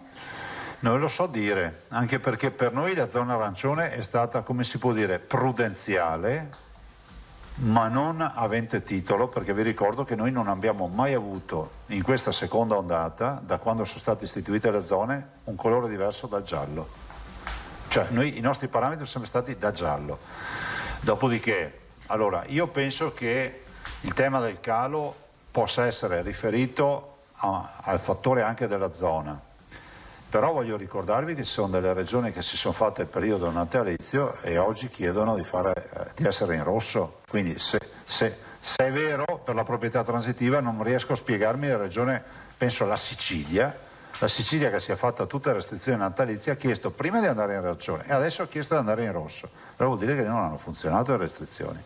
Non lo so dire, anche perché per noi la zona arancione è stata, come si può dire, prudenziale, ma non avente titolo, perché vi ricordo che noi non abbiamo mai avuto in questa seconda ondata, da quando sono state istituite le zone, un colore diverso dal giallo. Cioè i nostri parametri sono sempre stati da giallo. Dopodiché, allora, io penso che il tema del calo possa essere riferito al fattore anche della zona, però voglio ricordarvi che ci sono delle regioni che si sono fatte il periodo natalizio e oggi chiedono di essere in rosso, quindi se è vero per la proprietà transitiva non riesco a spiegarmi la regione, penso alla Sicilia che si è fatta tutte le restrizioni natalizie, ha chiesto prima di andare in arancione e adesso ha chiesto di andare in rosso, allora vuol dire che non hanno funzionato le restrizioni,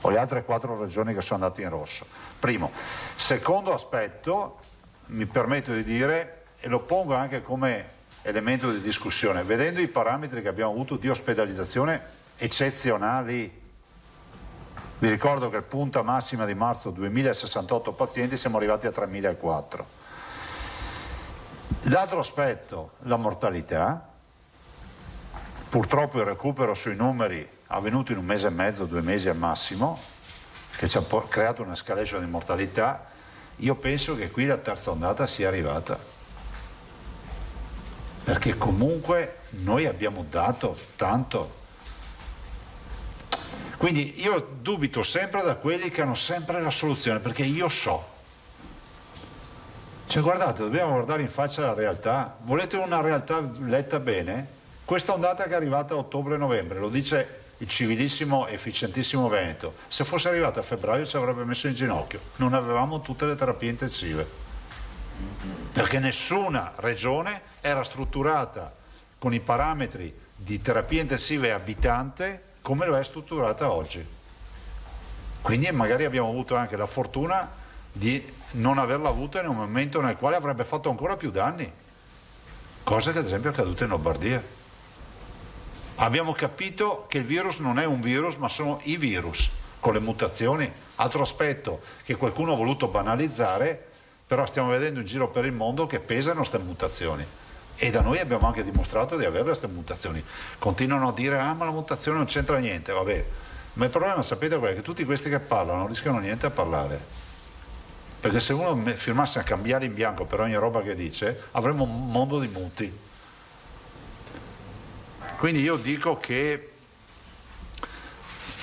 o le altre 4 regioni che sono andate in rosso. Primo. Secondo aspetto, mi permetto di dire, e lo pongo anche come elemento di discussione, vedendo i parametri che abbiamo avuto di ospedalizzazione eccezionali, vi ricordo che il punta massima di marzo 2068 pazienti, siamo arrivati a 3004. L'altro aspetto, la mortalità, purtroppo il recupero sui numeri avvenuto in 1 mese e mezzo, 2 mesi al massimo, che ci ha creato un'escalation di mortalità. Io penso che qui la terza ondata sia arrivata, perché comunque noi abbiamo dato tanto. Quindi io dubito sempre da quelli che hanno sempre la soluzione, perché io so. Cioè guardate, dobbiamo guardare in faccia la realtà. Volete una realtà letta bene? Questa ondata che è arrivata a ottobre-novembre, lo dice il civilissimo, efficientissimo Veneto, se fosse arrivata a febbraio ci avrebbe messo in ginocchio. Non avevamo tutte le terapie intensive, perché nessuna regione era strutturata con i parametri di terapia intensiva e abitante come lo è strutturata oggi. Quindi magari abbiamo avuto anche la fortuna di non averla avuta in un momento nel quale avrebbe fatto ancora più danni, cosa che ad esempio è accaduta in Lombardia. Abbiamo capito che il virus non è un virus, ma sono i virus con le mutazioni. Altro aspetto che qualcuno ha voluto banalizzare, però stiamo vedendo in giro per il mondo che pesano queste mutazioni e da noi abbiamo anche dimostrato di avere queste mutazioni. Continuano a dire ma la mutazione non c'entra niente, vabbè, ma il problema sapete qual è? Che tutti questi che parlano non rischiano niente a parlare, perché se uno firmasse a cambiare in bianco per ogni roba che dice avremmo un mondo di muti. Quindi io dico che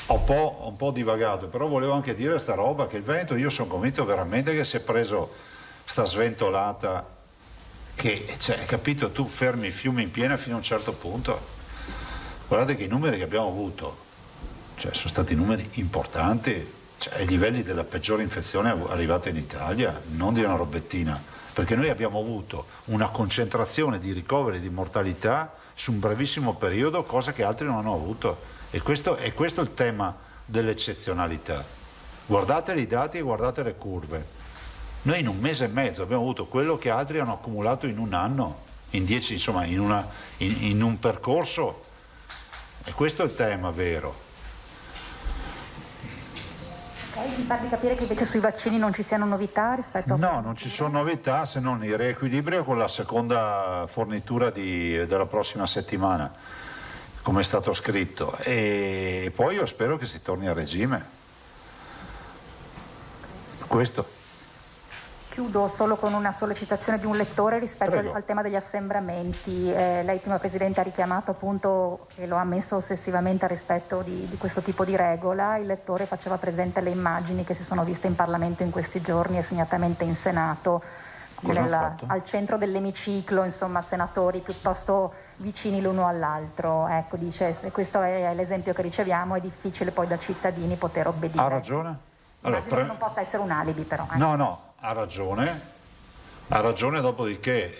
ho un po' divagato, però volevo anche dire sta roba, che il Veneto, io sono convinto veramente che si è preso sta sventolata, che, cioè, capito, tu fermi i fiumi in piena fino a un certo punto. Guardate che i numeri che abbiamo avuto, cioè, sono stati numeri importanti, cioè, ai livelli della peggiore infezione arrivata in Italia, non di una robettina, perché noi abbiamo avuto una concentrazione di ricoveri di mortalità su un brevissimo periodo, cosa che altri non hanno avuto, e questo è il tema dell'eccezionalità. Guardate i dati e guardate le curve. Noi in 1 mese e mezzo abbiamo avuto quello che altri hanno accumulato in 1 anno, in 10, insomma, in un percorso, e questo è il tema vero. Mi pare di capire che invece sui vaccini non ci siano novità rispetto a... No, non ci sono novità, se non il riequilibrio con la seconda fornitura della prossima settimana, come è stato scritto, e poi io spero che si torni a regime. Questo. Chiudo solo con una sollecitazione di un lettore rispetto Prego. al tema degli assembramenti. Lei prima Presidente ha richiamato appunto e lo ha ammesso ossessivamente al rispetto di questo tipo di regola. Il lettore faceva presente le immagini che si sono viste in Parlamento in questi giorni e segnatamente in Senato, al centro dell'emiciclo, insomma, senatori piuttosto vicini l'uno all'altro. Ecco, dice, se questo è l'esempio che riceviamo, è difficile poi da cittadini poter obbedire. Ha ragione? Allora, non possa essere un alibi però. No, ha ragione, Ha ragione, dopodiché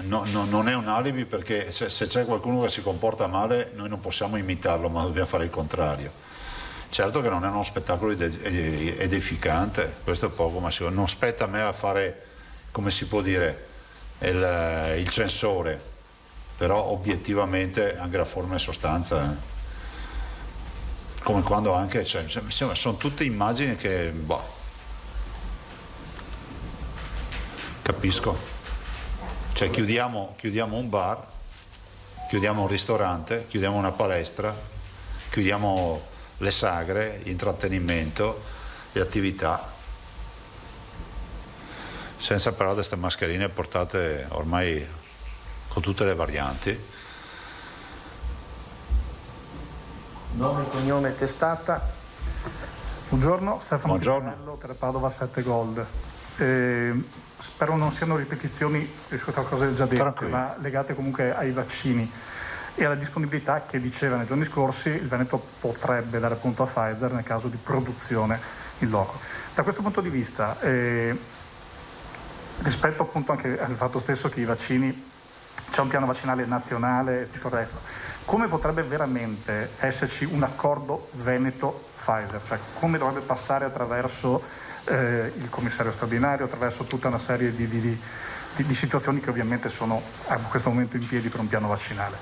non è un alibi, perché se c'è qualcuno che si comporta male noi non possiamo imitarlo, ma dobbiamo fare il contrario. Certo che non è uno spettacolo edificante, questo è poco ma sicuro. Non spetta a me a fare, come si può dire, il censore, però obiettivamente anche la forma e sostanza, come quando anche, sono tutte immagini che capisco, cioè chiudiamo un bar, chiudiamo un ristorante, chiudiamo una palestra, chiudiamo le sagre, l'intrattenimento, le attività, senza parlare di queste mascherine portate ormai con tutte le varianti. Nome, cognome, testata. Buongiorno, Stefano Buongiorno. Piranello, Telepadova 7 Gold. Spero non siano ripetizioni rispetto a cose già dette, Tranquillo. ma legate comunque ai vaccini e alla disponibilità che diceva nei giorni scorsi il Veneto potrebbe dare appunto a Pfizer nel caso di produzione in loco. Da questo punto di vista, rispetto appunto anche al fatto stesso che i vaccini, c'è un piano vaccinale nazionale e tutto il resto, come potrebbe veramente esserci un accordo Veneto-Pfizer? Cioè come dovrebbe passare attraverso il commissario straordinario, attraverso tutta una serie di situazioni che ovviamente sono a questo momento in piedi per un piano vaccinale?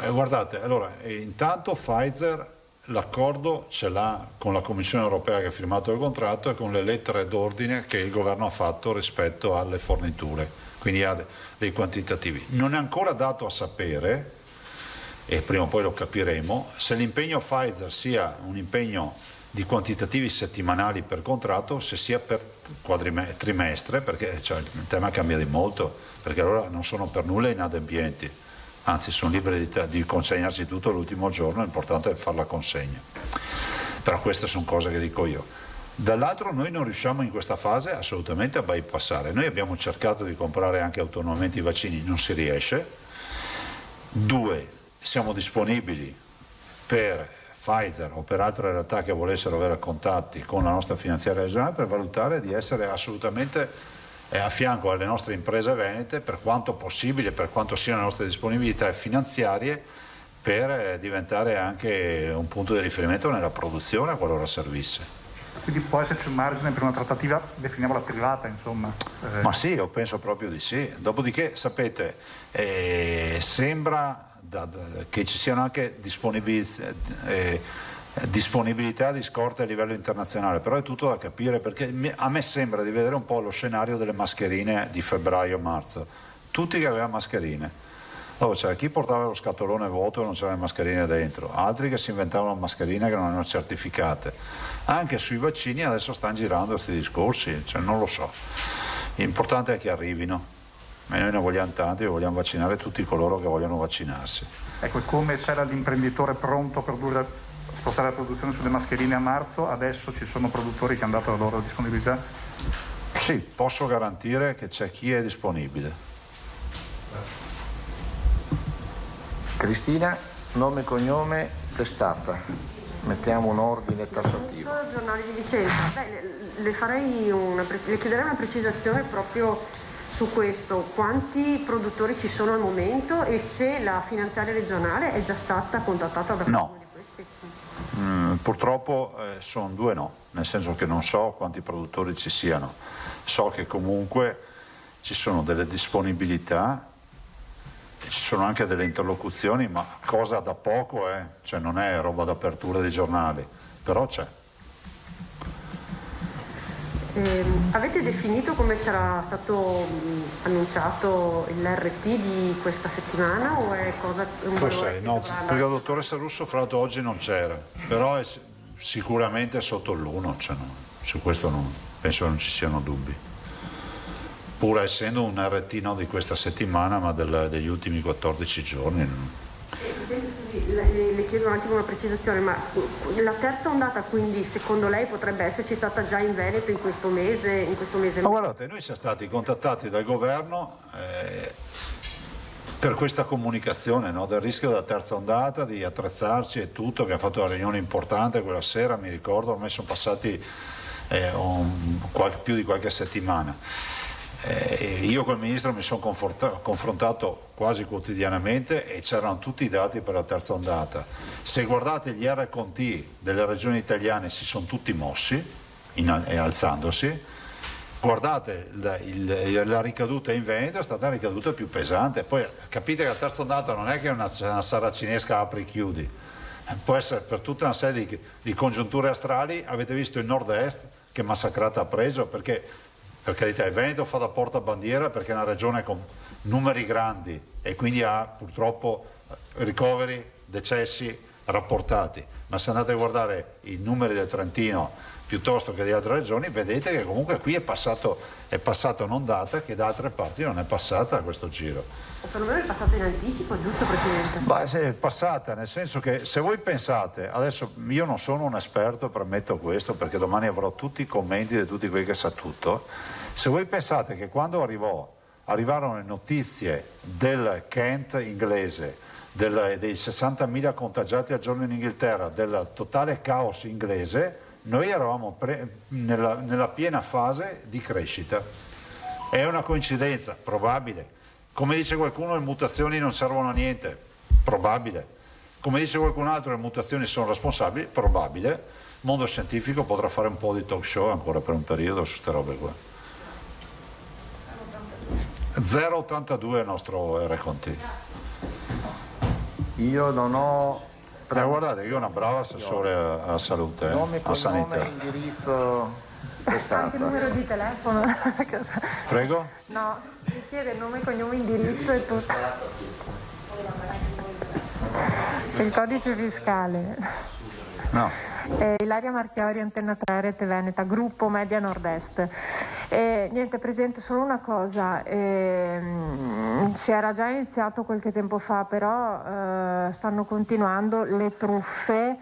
Guardate, allora, intanto Pfizer l'accordo ce l'ha con la Commissione europea che ha firmato il contratto e con le lettere d'ordine che il governo ha fatto rispetto alle forniture, quindi ha dei quantitativi. Non è ancora dato a sapere, e prima o poi lo capiremo, se l'impegno Pfizer sia un impegno di quantitativi settimanali per contratto, se sia per trimestre, perché il tema cambia di molto, perché allora non sono per nulla inadempienti, anzi sono liberi di consegnarsi tutto l'ultimo giorno, l'importante è fare la consegna. Però queste sono cose che dico io. Dall'altro noi non riusciamo in questa fase assolutamente a bypassare, noi abbiamo cercato di comprare anche autonomamente i vaccini, non si riesce. 2, siamo disponibili per Pfizer o per altre realtà che volessero avere contatti con la nostra finanziaria regionale per valutare di essere assolutamente a fianco alle nostre imprese venete per quanto possibile, per quanto siano le nostre disponibilità finanziarie, per diventare anche un punto di riferimento nella produzione qualora servisse. Quindi può esserci un margine per una trattativa, definiamola privata, insomma? Ma sì, io penso proprio di sì. Dopodiché, sapete, sembra che ci siano anche disponibilità di scorte a livello internazionale, però è tutto da capire, perché a me sembra di vedere un po' lo scenario delle mascherine di febbraio-marzo, tutti che avevano mascherine, dopo c'era chi portava lo scatolone vuoto e non c'erano le mascherine dentro, altri che si inventavano mascherine che non erano certificate. Anche sui vaccini adesso stanno girando questi discorsi, non lo so, l'importante è che arrivino. E noi ne vogliamo tanti e vogliamo vaccinare tutti coloro che vogliono vaccinarsi. Ecco, e come c'era l'imprenditore pronto per spostare la produzione sulle mascherine a marzo, adesso ci sono produttori che hanno dato la loro disponibilità? Sì, posso garantire che c'è chi è disponibile. Cristina, nome, cognome, testata. Mettiamo un ordine tassativo. Sono giornali di Vicenza. Le chiederei una precisazione proprio su questo, quanti produttori ci sono al momento e se la finanziaria regionale è già stata contattata da qualcuno di questi? Purtroppo sono 2 no, nel senso che non so quanti produttori ci siano, so che comunque ci sono delle disponibilità, ci sono anche delle interlocuzioni, ma cosa da poco cioè non è roba d'apertura dei giornali, però c'è. Avete definito come c'era stato annunciato l'RT di questa settimana o è cosa un Forse no, perché la dottoressa Russo fra l'altro oggi non c'era, però è sicuramente sotto l'1, su questo penso non ci siano dubbi, pur essendo un RT non di questa settimana ma degli ultimi 14 giorni. Le chiedo un attimo una precisazione, ma la terza ondata quindi secondo lei potrebbe esserci stata già in Veneto in questo mese? Ma guardate, noi siamo stati contattati dal governo per questa comunicazione del rischio della terza ondata, di attrezzarci e tutto. Abbiamo fatto una riunione importante quella sera, mi ricordo, ormai sono passati più di qualche settimana. Io col Ministro mi sono confrontato quasi quotidianamente e c'erano tutti i dati per la terza ondata. Se guardate gli RConti delle regioni italiane si sono tutti mossi, alzandosi. Guardate la ricaduta in Veneto è stata la ricaduta più pesante. Poi capite che la terza ondata non è che una saracinesca apri e chiudi, può essere per tutta una serie di congiunture astrali. Avete visto il nord-est che massacrata ha preso, perché per carità il Veneto fa da portabandiera perché è una regione con numeri grandi e quindi ha purtroppo ricoveri, decessi rapportati, ma se andate a guardare i numeri del Trentino piuttosto che di altre regioni, vedete che comunque qui è passato un'ondata che da altre parti non è passata a questo giro. O perlomeno è passata in anticipo, giusto Presidente? Beh, sì, è passata, nel senso che se voi pensate, adesso io non sono un esperto, premetto questo, perché domani avrò tutti i commenti di tutti quelli che sa tutto, se voi pensate che quando arrivarono le notizie del Kent inglese, dei 60.000 contagiati al giorno in Inghilterra, del totale caos inglese, noi eravamo nella piena fase di crescita. È una coincidenza? Probabile. Come dice qualcuno, le mutazioni non servono a niente? Probabile. Come dice qualcun altro, le mutazioni sono responsabili? Probabile. Il mondo scientifico potrà fare un po' di talk show ancora per un periodo su queste robe qua. 0,82 è il nostro RConti. Io non ho... guardate, io ho una brava assessore alla salute, a sanità. Nome, indirizzo, testata. Anche il numero di telefono. Prego? No, mi chiede nome, cognome, indirizzo e tutto. Il codice fiscale. No. Ilaria Marchiori, Antenna 3, Rete Veneta, gruppo Media Nord-Est. Niente, Presidente, solo una cosa, si era già iniziato qualche tempo fa, però stanno continuando le truffe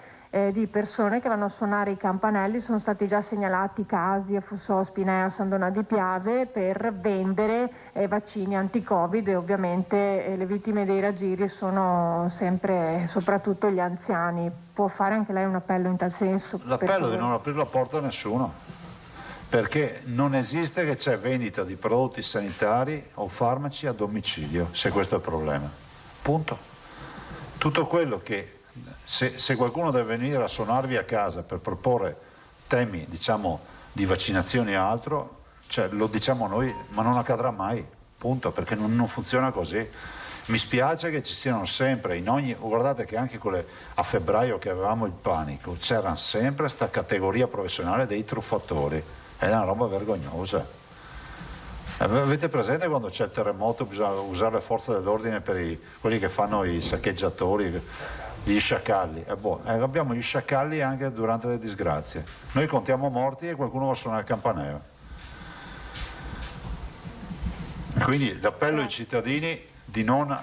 di persone che vanno a suonare i campanelli. Sono stati già segnalati casi a Fusso, Spinea, San Donà di Piave per vendere vaccini anti-Covid e ovviamente le vittime dei raggiri sono sempre soprattutto gli anziani. Può fare anche lei un appello in tal senso? L'appello di non aprire la porta a nessuno, perché non esiste che c'è vendita di prodotti sanitari o farmaci a domicilio, se questo è il problema. Punto. Tutto quello che se qualcuno deve venire a suonarvi a casa per proporre temi, diciamo, di vaccinazioni e altro, cioè, lo diciamo noi, ma non accadrà mai, punto, perché non funziona così. Mi spiace che ci siano sempre guardate che anche a febbraio che avevamo il panico, c'era sempre questa categoria professionale dei truffatori, è una roba vergognosa. Avete presente quando c'è il terremoto bisogna usare le forze dell'ordine per quelli che fanno i saccheggiatori, gli sciacalli? Abbiamo gli sciacalli anche durante le disgrazie. Noi contiamo morti e qualcuno va a suonare il campanello. Quindi l'appello ai cittadini di non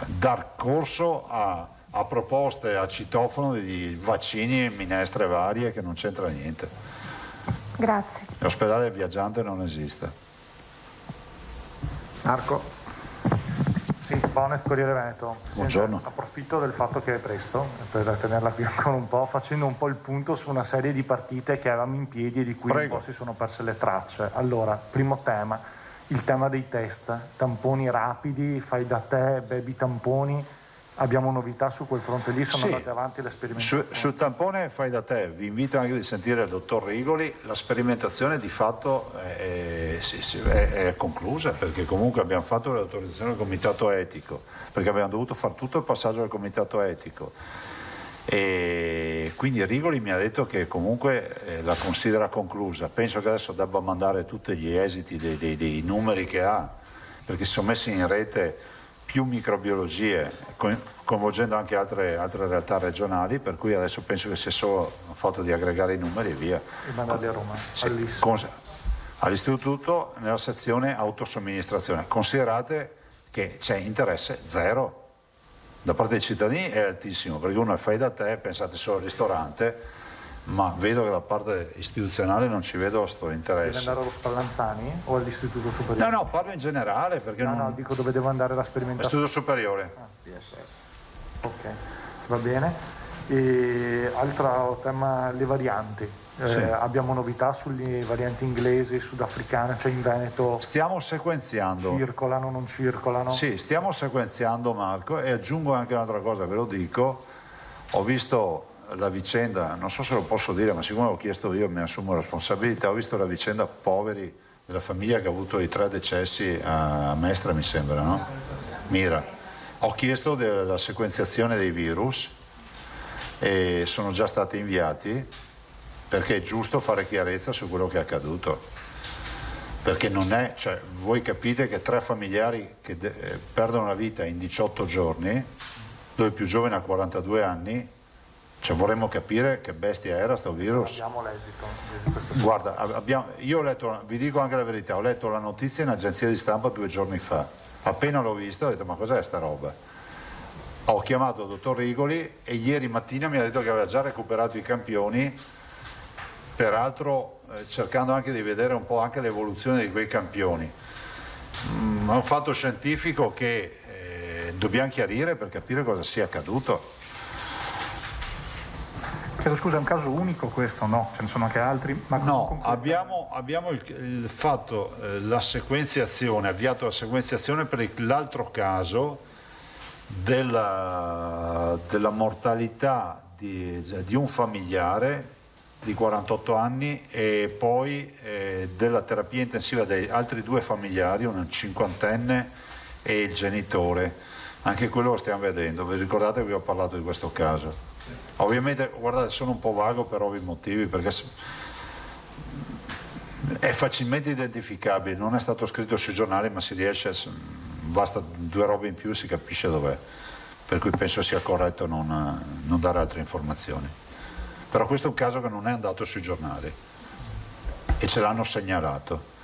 dar corso a proposte a citofono di vaccini e minestre varie che non c'entra niente. Grazie. L'ospedale viaggiante non esiste. Marco. Sì, Bonet, Corriere Veneto. Buongiorno. Approfitto del fatto che è presto per tenerla qui ancora un po', facendo un po' il punto su una serie di partite che avevamo in piedi e di cui un po' si sono perse le tracce. Allora, primo tema, il tema dei test, tamponi rapidi, fai da te, baby tamponi. Abbiamo novità su quel fronte lì, sono andate avanti le sperimentazioni. Sul tampone fai da te, vi invito anche a sentire il dottor Rigoli, la sperimentazione di fatto è conclusa, perché comunque abbiamo fatto l'autorizzazione del comitato etico, perché abbiamo dovuto fare tutto il passaggio del comitato etico e quindi Rigoli mi ha detto che comunque la considera conclusa. Penso che adesso debba mandare tutti gli esiti dei numeri che ha, perché si sono messi in rete più microbiologie, coinvolgendo anche altre realtà regionali, per cui adesso penso che sia solo un fatto di aggregare i numeri e via. E mandarli a Roma, all'istituto nella sezione autosomministrazione. Considerate che c'è interesse zero da parte dei cittadini, è altissimo, perché uno è fai da te, pensate solo al ristorante, ma vedo che da parte istituzionale non ci vedo questo interesse. Deve andare allo Spallanzani o all'istituto superiore? No, parlo in generale, perché no, dico dove devo andare la sperimentazione. Istituto superiore. DSS. Ok, va bene. E altro tema, le varianti. Sì. Abbiamo novità sulle varianti inglesi, sudafricane, cioè in Veneto Stiamo sequenziando. circolano, non circolano? Sì, stiamo sequenziando, Marco, e aggiungo anche un'altra cosa, ve lo dico. Ho visto la vicenda, non so se lo posso dire, ma siccome l'ho chiesto io mi assumo responsabilità, ho visto la vicenda poveri della famiglia che ha avuto i 3 decessi a Mestre, mi sembra, no? Mira. Ho chiesto della sequenziazione dei virus e sono già stati inviati, perché è giusto fare chiarezza su quello che è accaduto, perché non è, cioè, voi capite che 3 familiari che perdono la vita in 18 giorni, dove il più giovane ha 42 anni, cioè vorremmo capire che bestia era sto virus. Abbiamo l'esito di questa Guarda, io ho letto, vi dico anche la verità, ho letto la notizia in agenzia di stampa 2 giorni fa, appena l'ho vista ho detto ma cos'è sta roba? Ho chiamato il dottor Rigoli e ieri mattina mi ha detto che aveva già recuperato i campioni, peraltro cercando anche di vedere un po' anche l'evoluzione di quei campioni. È un fatto scientifico che dobbiamo chiarire per capire cosa sia accaduto. Chiedo scusa, è un caso unico questo? No, ce ne sono anche altri? Ma no, abbiamo il fatto, la sequenziazione, avviato la sequenziazione per l'altro caso della mortalità di un familiare di 48 anni e poi della terapia intensiva degli altri 2 familiari, un 50enne e il genitore. Anche quello lo stiamo vedendo, vi ricordate che vi ho parlato di questo caso? Ovviamente, guardate, sono un po' vago per ovvi motivi, perché è facilmente identificabile, non è stato scritto sui giornali, ma si riesce, basta 2 robe in più, si capisce dov'è, per cui penso sia corretto non dare altre informazioni. Però questo è un caso che non è andato sui giornali e ce l'hanno segnalato.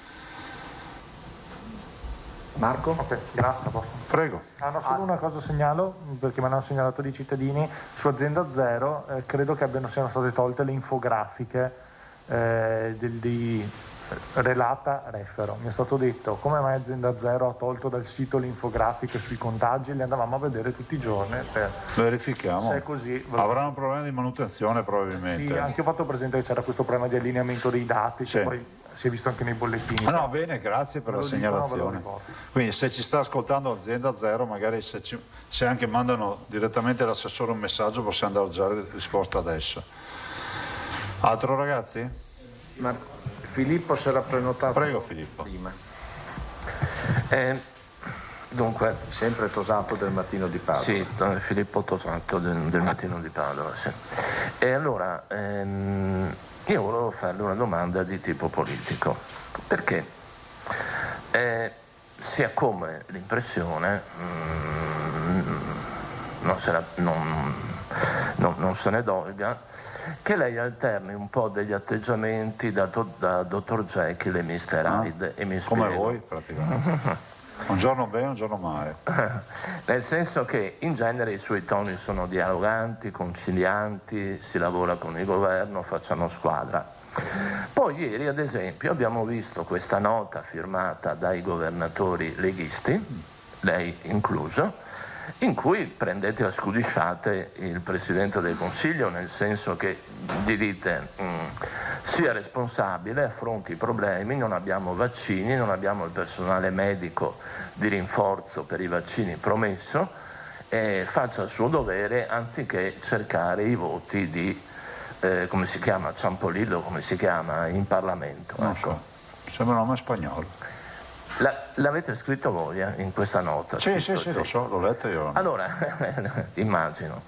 Marco? Ok, grazie. Prego. No, solo una cosa segnalo, perché me l'hanno segnalato dei cittadini, su Azienda Zero credo che siano state tolte le infografiche di Relata Refero. Mi è stato detto come mai Azienda Zero ha tolto dal sito le infografiche sui contagi, le andavamo a vedere tutti i giorni. Verifichiamo. Se è così, avranno un problema di manutenzione probabilmente. Sì, anche io ho fatto presente che c'era questo problema di allineamento dei dati, sì. Che poi si è visto anche nei bollettini. No, bene, grazie per la segnalazione. Quindi se ci sta ascoltando Azienda Zero, magari se anche mandano direttamente all'assessore un messaggio possiamo dare già risposta adesso. Altro, ragazzi? Filippo si era prenotato. Prego, Filippo. Prima. Dunque, sempre Tosato del Mattino di Padova. Sì, Filippo Tosato del Mattino di Padova, sì. E allora, io volevo farle una domanda di tipo politico, perché si ha come l'impressione, non se ne dolga, che lei alterni un po' degli atteggiamenti da Dr. Jekyll e Mr. Hyde, e mi spiego. Come voi praticamente. Un giorno bene, un giorno male. Nel senso che in genere i suoi toni sono dialoganti, concilianti, si lavora con il governo, facciano squadra. Poi ieri, ad esempio, abbiamo visto questa nota firmata dai governatori leghisti, lei incluso, in cui prendete a scudisciate il Presidente del Consiglio, nel senso che gli dite sia responsabile, affronti i problemi, non abbiamo vaccini, non abbiamo il personale medico di rinforzo per i vaccini promesso, faccia il suo dovere anziché cercare i voti di, come si chiama, Ciampolillo, come si chiama, in Parlamento. Non so, sembra un nome spagnolo. L'avete scritto voi in questa nota? Sì, lo so, l'ho letto io. Allora, immagino.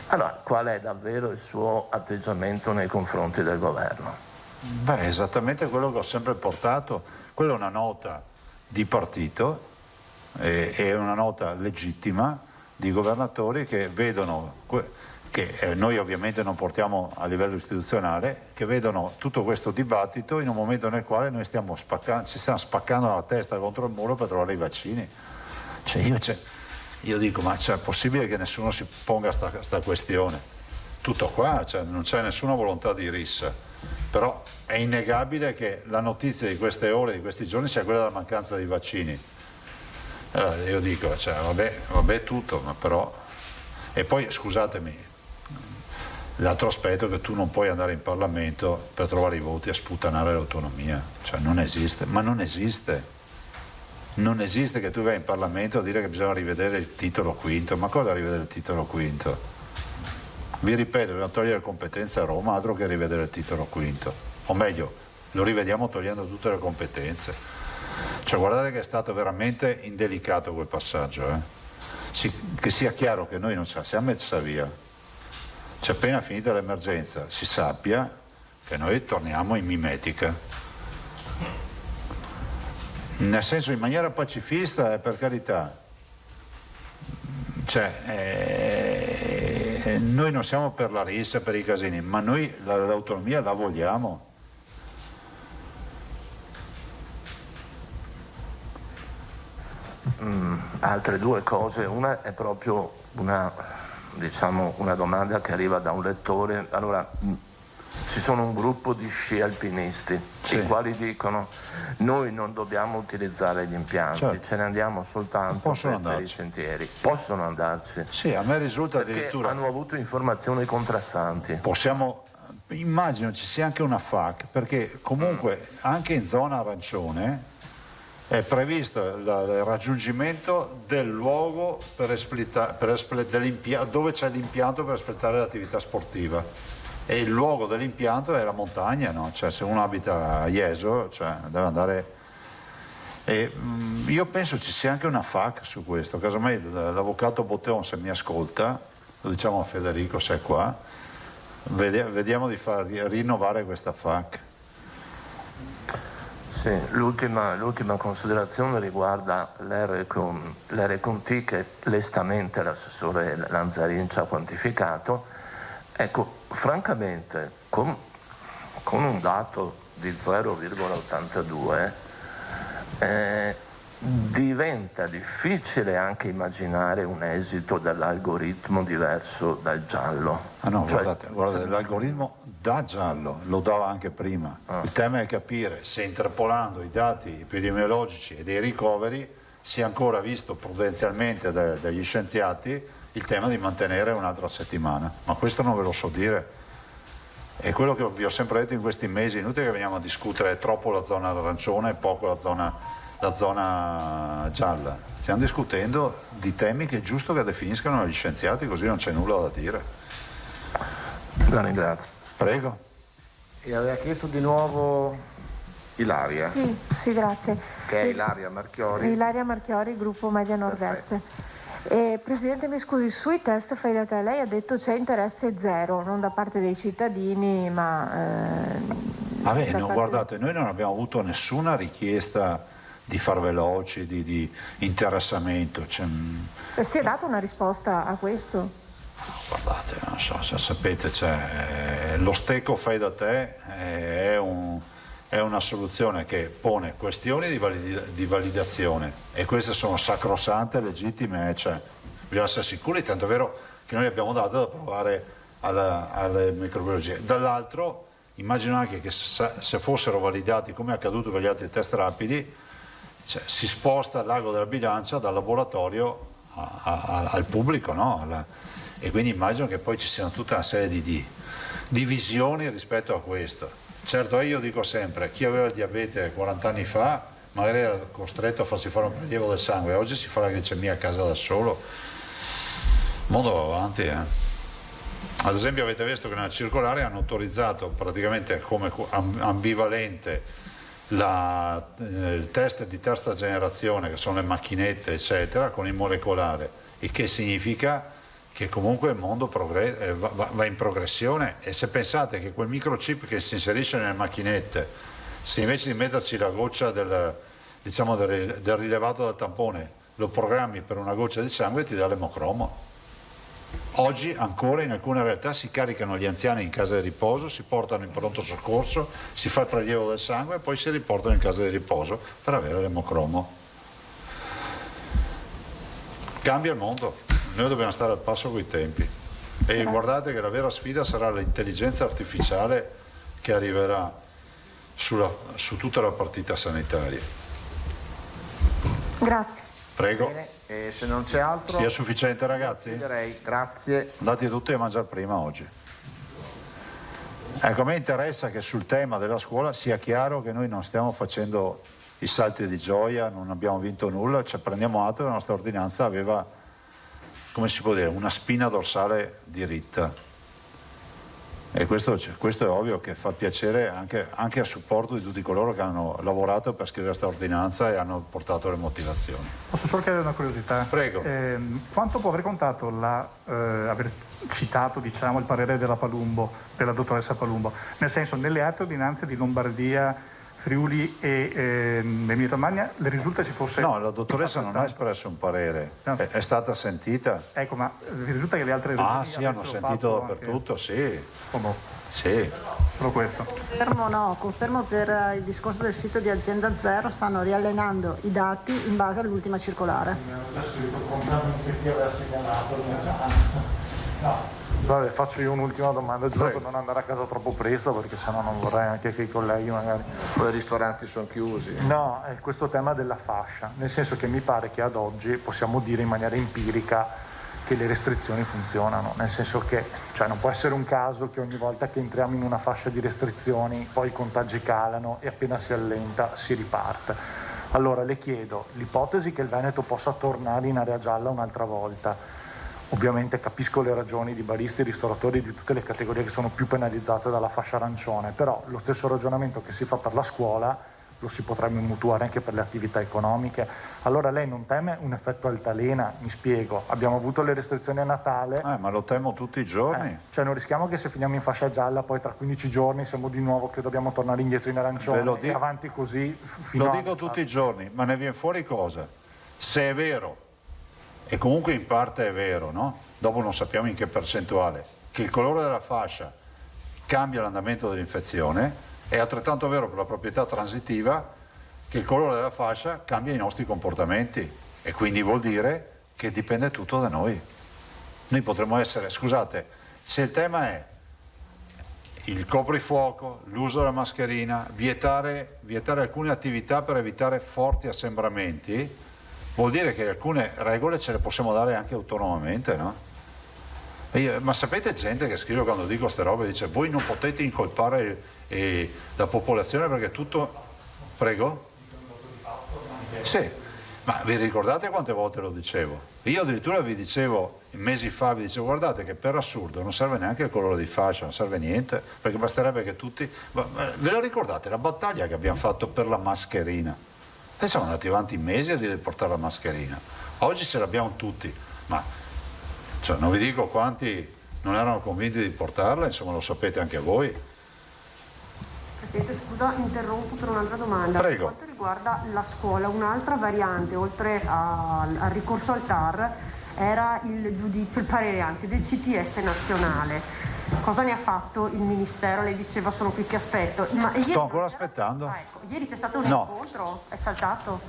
Allora, qual è davvero il suo atteggiamento nei confronti del governo? Beh, esattamente quello che ho sempre portato. Quella è una nota di partito, è una nota legittima di governatori che vedono, che noi ovviamente non portiamo a livello istituzionale, che vedono tutto questo dibattito in un momento nel quale noi ci stiamo spaccando la testa contro il muro per trovare i vaccini. Io dico, ma è possibile che nessuno si ponga sta questione? Tutto qua, non c'è nessuna volontà di rissa, però è innegabile che la notizia di queste ore, di questi giorni, sia quella della mancanza di vaccini. Allora, io dico, vabbè tutto, ma però... E poi, scusatemi, L'altro aspetto è che tu non puoi andare in Parlamento per trovare i voti a sputtanare l'autonomia, cioè non esiste, ma non esiste. Non esiste che tu vai in Parlamento a dire che bisogna rivedere il titolo quinto. Ma cosa rivedere il titolo quinto? Vi ripeto, dobbiamo togliere competenze a Roma, altro che rivedere il titolo quinto. O meglio, lo rivediamo togliendo tutte le competenze. Cioè guardate che è stato veramente indelicato quel passaggio. Che sia chiaro che noi non ce la siamo messa via. Cioè appena finita l'emergenza si sappia che noi torniamo in mimetica. Nel senso, in maniera pacifista, per carità, cioè, noi non siamo per la rissa, per i casini, ma noi l'autonomia la vogliamo. Altre due cose, una è proprio una domanda che arriva da un lettore. Allora, ci sono un gruppo di sci alpinisti, sì, i quali dicono noi non dobbiamo utilizzare gli impianti, certo, ce ne andiamo soltanto per i sentieri. Possono andarci? Sì, a me risulta perché addirittura hanno avuto informazioni contrastanti. Immagino ci sia anche una FAC, perché comunque anche in zona arancione è previsto il raggiungimento del luogo dove c'è l'impianto per espletare l'attività sportiva. E il luogo dell'impianto è la montagna, no? Cioè, se uno abita a Jesolo, cioè, deve andare. E io penso ci sia anche una FAC su questo. Casomai l'avvocato Botteon, se mi ascolta, lo diciamo a Federico se è qua, vediamo di far rinnovare questa FAC. Sì, l'ultima considerazione riguarda l'RQT che lestamente l'assessore Lanzarin ci ha quantificato. Ecco, francamente, con un dato di 0,82 diventa difficile anche immaginare un esito dell'algoritmo diverso dal giallo. Ah no, guardate, l'algoritmo dà giallo, lo dava anche prima. Il tema è capire se interpolando i dati epidemiologici e dei ricoveri sia ancora visto prudenzialmente dagli scienziati il tema di mantenere un'altra settimana, ma questo non ve lo so dire. È quello che vi ho sempre detto in questi mesi, inutile che veniamo a discutere troppo la zona arancione e poco la zona gialla. Stiamo discutendo di temi che è giusto che definiscano gli scienziati, così non c'è nulla da dire. La ringrazio. Prego. E aveva chiesto di nuovo Ilaria. Sì, grazie. Che è Ilaria Marchiori. Ilaria Marchiori, gruppo Media Nord-Est. Presidente, mi scusi, sui test fai da te lei ha detto c'è interesse zero, non da parte dei cittadini, ma... guardate, noi non abbiamo avuto nessuna richiesta di far veloci, di interessamento. Si è data una risposta a questo? Guardate, non so se sapete, lo stecco fai da te è una soluzione che pone questioni di validazione e queste sono sacrosante, legittime, bisogna essere sicuri, tanto è vero che noi abbiamo dato da provare alle microbiologie. Dall'altro immagino anche che se fossero validati come è accaduto per gli altri test rapidi, si sposta il l'ago della bilancia dal laboratorio al pubblico, no? E quindi immagino che poi ci siano tutta una serie di divisioni rispetto a questo. Certo, io dico sempre, chi aveva il diabete 40 anni fa magari era costretto a farsi fare un prelievo del sangue, oggi si fa la glicemia a casa da solo. Il mondo va avanti. Ad esempio avete visto che nella circolare hanno autorizzato praticamente come ambivalente il test di terza generazione, che sono le macchinette eccetera, con il molecolare, il che significa che comunque il mondo va in progressione. E se pensate che quel microchip che si inserisce nelle macchinette, se invece di metterci la goccia del rilevato dal tampone lo programmi per una goccia di sangue, ti dà l'emocromo. Oggi ancora in alcune realtà si caricano gli anziani in casa di riposo, si portano in pronto soccorso, si fa il prelievo del sangue e poi si riportano in casa di riposo per avere l'emocromo. Cambia il mondo. Noi dobbiamo stare al passo coi tempi e guardate che la vera sfida sarà l'intelligenza artificiale che arriverà su tutta la partita sanitaria. Grazie. Prego. Bene, se non c'è altro... Sia sufficiente, ragazzi? Direi grazie. Andate tutti a mangiare prima oggi. Ecco, a me interessa che sul tema della scuola sia chiaro che noi non stiamo facendo i salti di gioia, non abbiamo vinto nulla, cioè prendiamo atto che la nostra ordinanza aveva, come si può dire, una spina dorsale diritta. E questo è ovvio che fa piacere anche a supporto di tutti coloro che hanno lavorato per scrivere questa ordinanza e hanno portato le motivazioni. Posso solo chiedere una curiosità? Prego. Quanto può aver contato aver citato, diciamo, il parere della Palumbo, della dottoressa Palumbo? Nel senso, nelle altre ordinanze di Lombardia, Friuli e Emilia Romagna le risulta ci fosse... No, la dottoressa non ha espresso un parere, no. È stata sentita. Ecco, ma vi risulta che le altre regioni... Ah sì, hanno sentito dappertutto, sì. Come? Sì. Solo questo. Confermo per il discorso del sito di Azienda Zero, stanno riallenando i dati in base all'ultima circolare. Vabbè, faccio io un'ultima domanda, giusto per non andare a casa troppo presto, perché sennò non vorrei anche che i colleghi magari... Poi i ristoranti sono chiusi. No, è questo tema della fascia, nel senso che mi pare che ad oggi possiamo dire in maniera empirica che le restrizioni funzionano, nel senso che non può essere un caso che ogni volta che entriamo in una fascia di restrizioni poi i contagi calano e appena si allenta si riparte. Allora le chiedo, l'ipotesi che il Veneto possa tornare in area gialla un'altra volta, ovviamente capisco le ragioni di baristi, ristoratori, di tutte le categorie che sono più penalizzate dalla fascia arancione, però lo stesso ragionamento che si fa per la scuola lo si potrebbe mutuare anche per le attività economiche. Allora lei non teme un effetto altalena? Mi spiego, abbiamo avuto le restrizioni a Natale. Ma lo temo tutti i giorni. Cioè non rischiamo che se finiamo in fascia gialla poi tra 15 giorni siamo di nuovo che dobbiamo tornare indietro in arancione e avanti così fino Lo dico tutti i giorni, ma ne viene fuori cosa? Se è vero, e comunque in parte è vero, no? Dopo non sappiamo in che percentuale, che il colore della fascia cambia l'andamento dell'infezione, è altrettanto vero per la proprietà transitiva che il colore della fascia cambia i nostri comportamenti e quindi vuol dire che dipende tutto da noi. Noi potremmo essere, scusate, se il tema è il coprifuoco, l'uso della mascherina, vietare alcune attività per evitare forti assembramenti, vuol dire che alcune regole ce le possiamo dare anche autonomamente, no? Ma sapete gente che scrive quando dico queste robe, dice voi non potete incolpare la popolazione perché tutto... Prego? Sì, ma vi ricordate quante volte lo dicevo? Io addirittura vi dicevo, mesi fa, vi dicevo guardate che per assurdo non serve neanche il colore di fascia, non serve niente, perché basterebbe che tutti... Ve lo ricordate la battaglia che abbiamo fatto per la mascherina? Noi siamo andati avanti mesi a dire di portare la mascherina, oggi ce l'abbiamo tutti, ma non vi dico quanti non erano convinti di portarla, insomma lo sapete anche voi. Presidente, scusa, interrompo per un'altra domanda. Prego. Per quanto riguarda la scuola, un'altra variante, oltre al ricorso al TAR, era il giudizio, il parere anzi, del CTS nazionale. Cosa ne ha fatto il Ministero? Lei diceva sono qui che aspetto. Ma sto ancora aspettando. Ecco, ieri c'è stato un incontro, è saltato?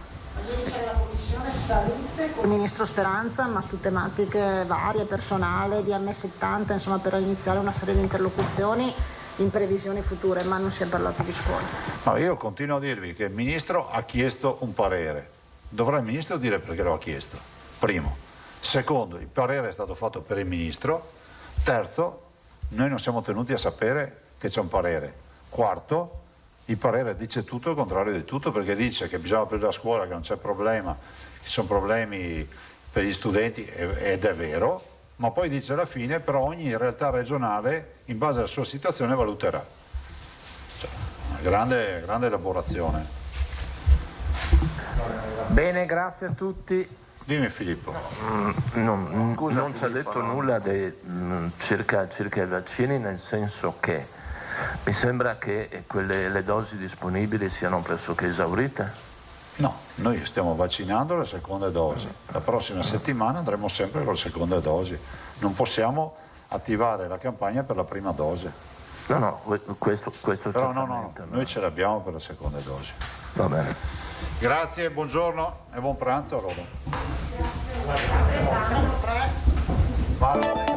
Ieri c'era la commissione salute con il ministro Speranza, ma su tematiche varie, personale, di M70, insomma per iniziare una serie di interlocuzioni in previsioni future, ma non si è parlato di scuola. No, io continuo a dirvi che il Ministro ha chiesto un parere, dovrà il Ministro dire perché lo ha chiesto, primo. Secondo, il parere è stato fatto per il Ministro. Terzo, noi non siamo tenuti a sapere che c'è un parere. Quarto, il parere dice tutto il contrario di tutto, perché dice che bisogna aprire la scuola, che non c'è problema, ci sono problemi per gli studenti, ed è vero, ma poi dice alla fine però ogni realtà regionale in base alla sua situazione valuterà. Una grande elaborazione. Bene, grazie a tutti. Dimmi Filippo. Non ci ha detto nulla circa i vaccini, nel senso che mi sembra che le dosi disponibili siano pressoché esaurite. No, noi stiamo vaccinando le seconde dosi. La prossima settimana andremo sempre con le seconde dosi. Non possiamo attivare la campagna per la prima dose. No, questo però no, noi ce l'abbiamo per le seconde dosi. Va bene. Grazie, buongiorno e buon pranzo allora. Presto.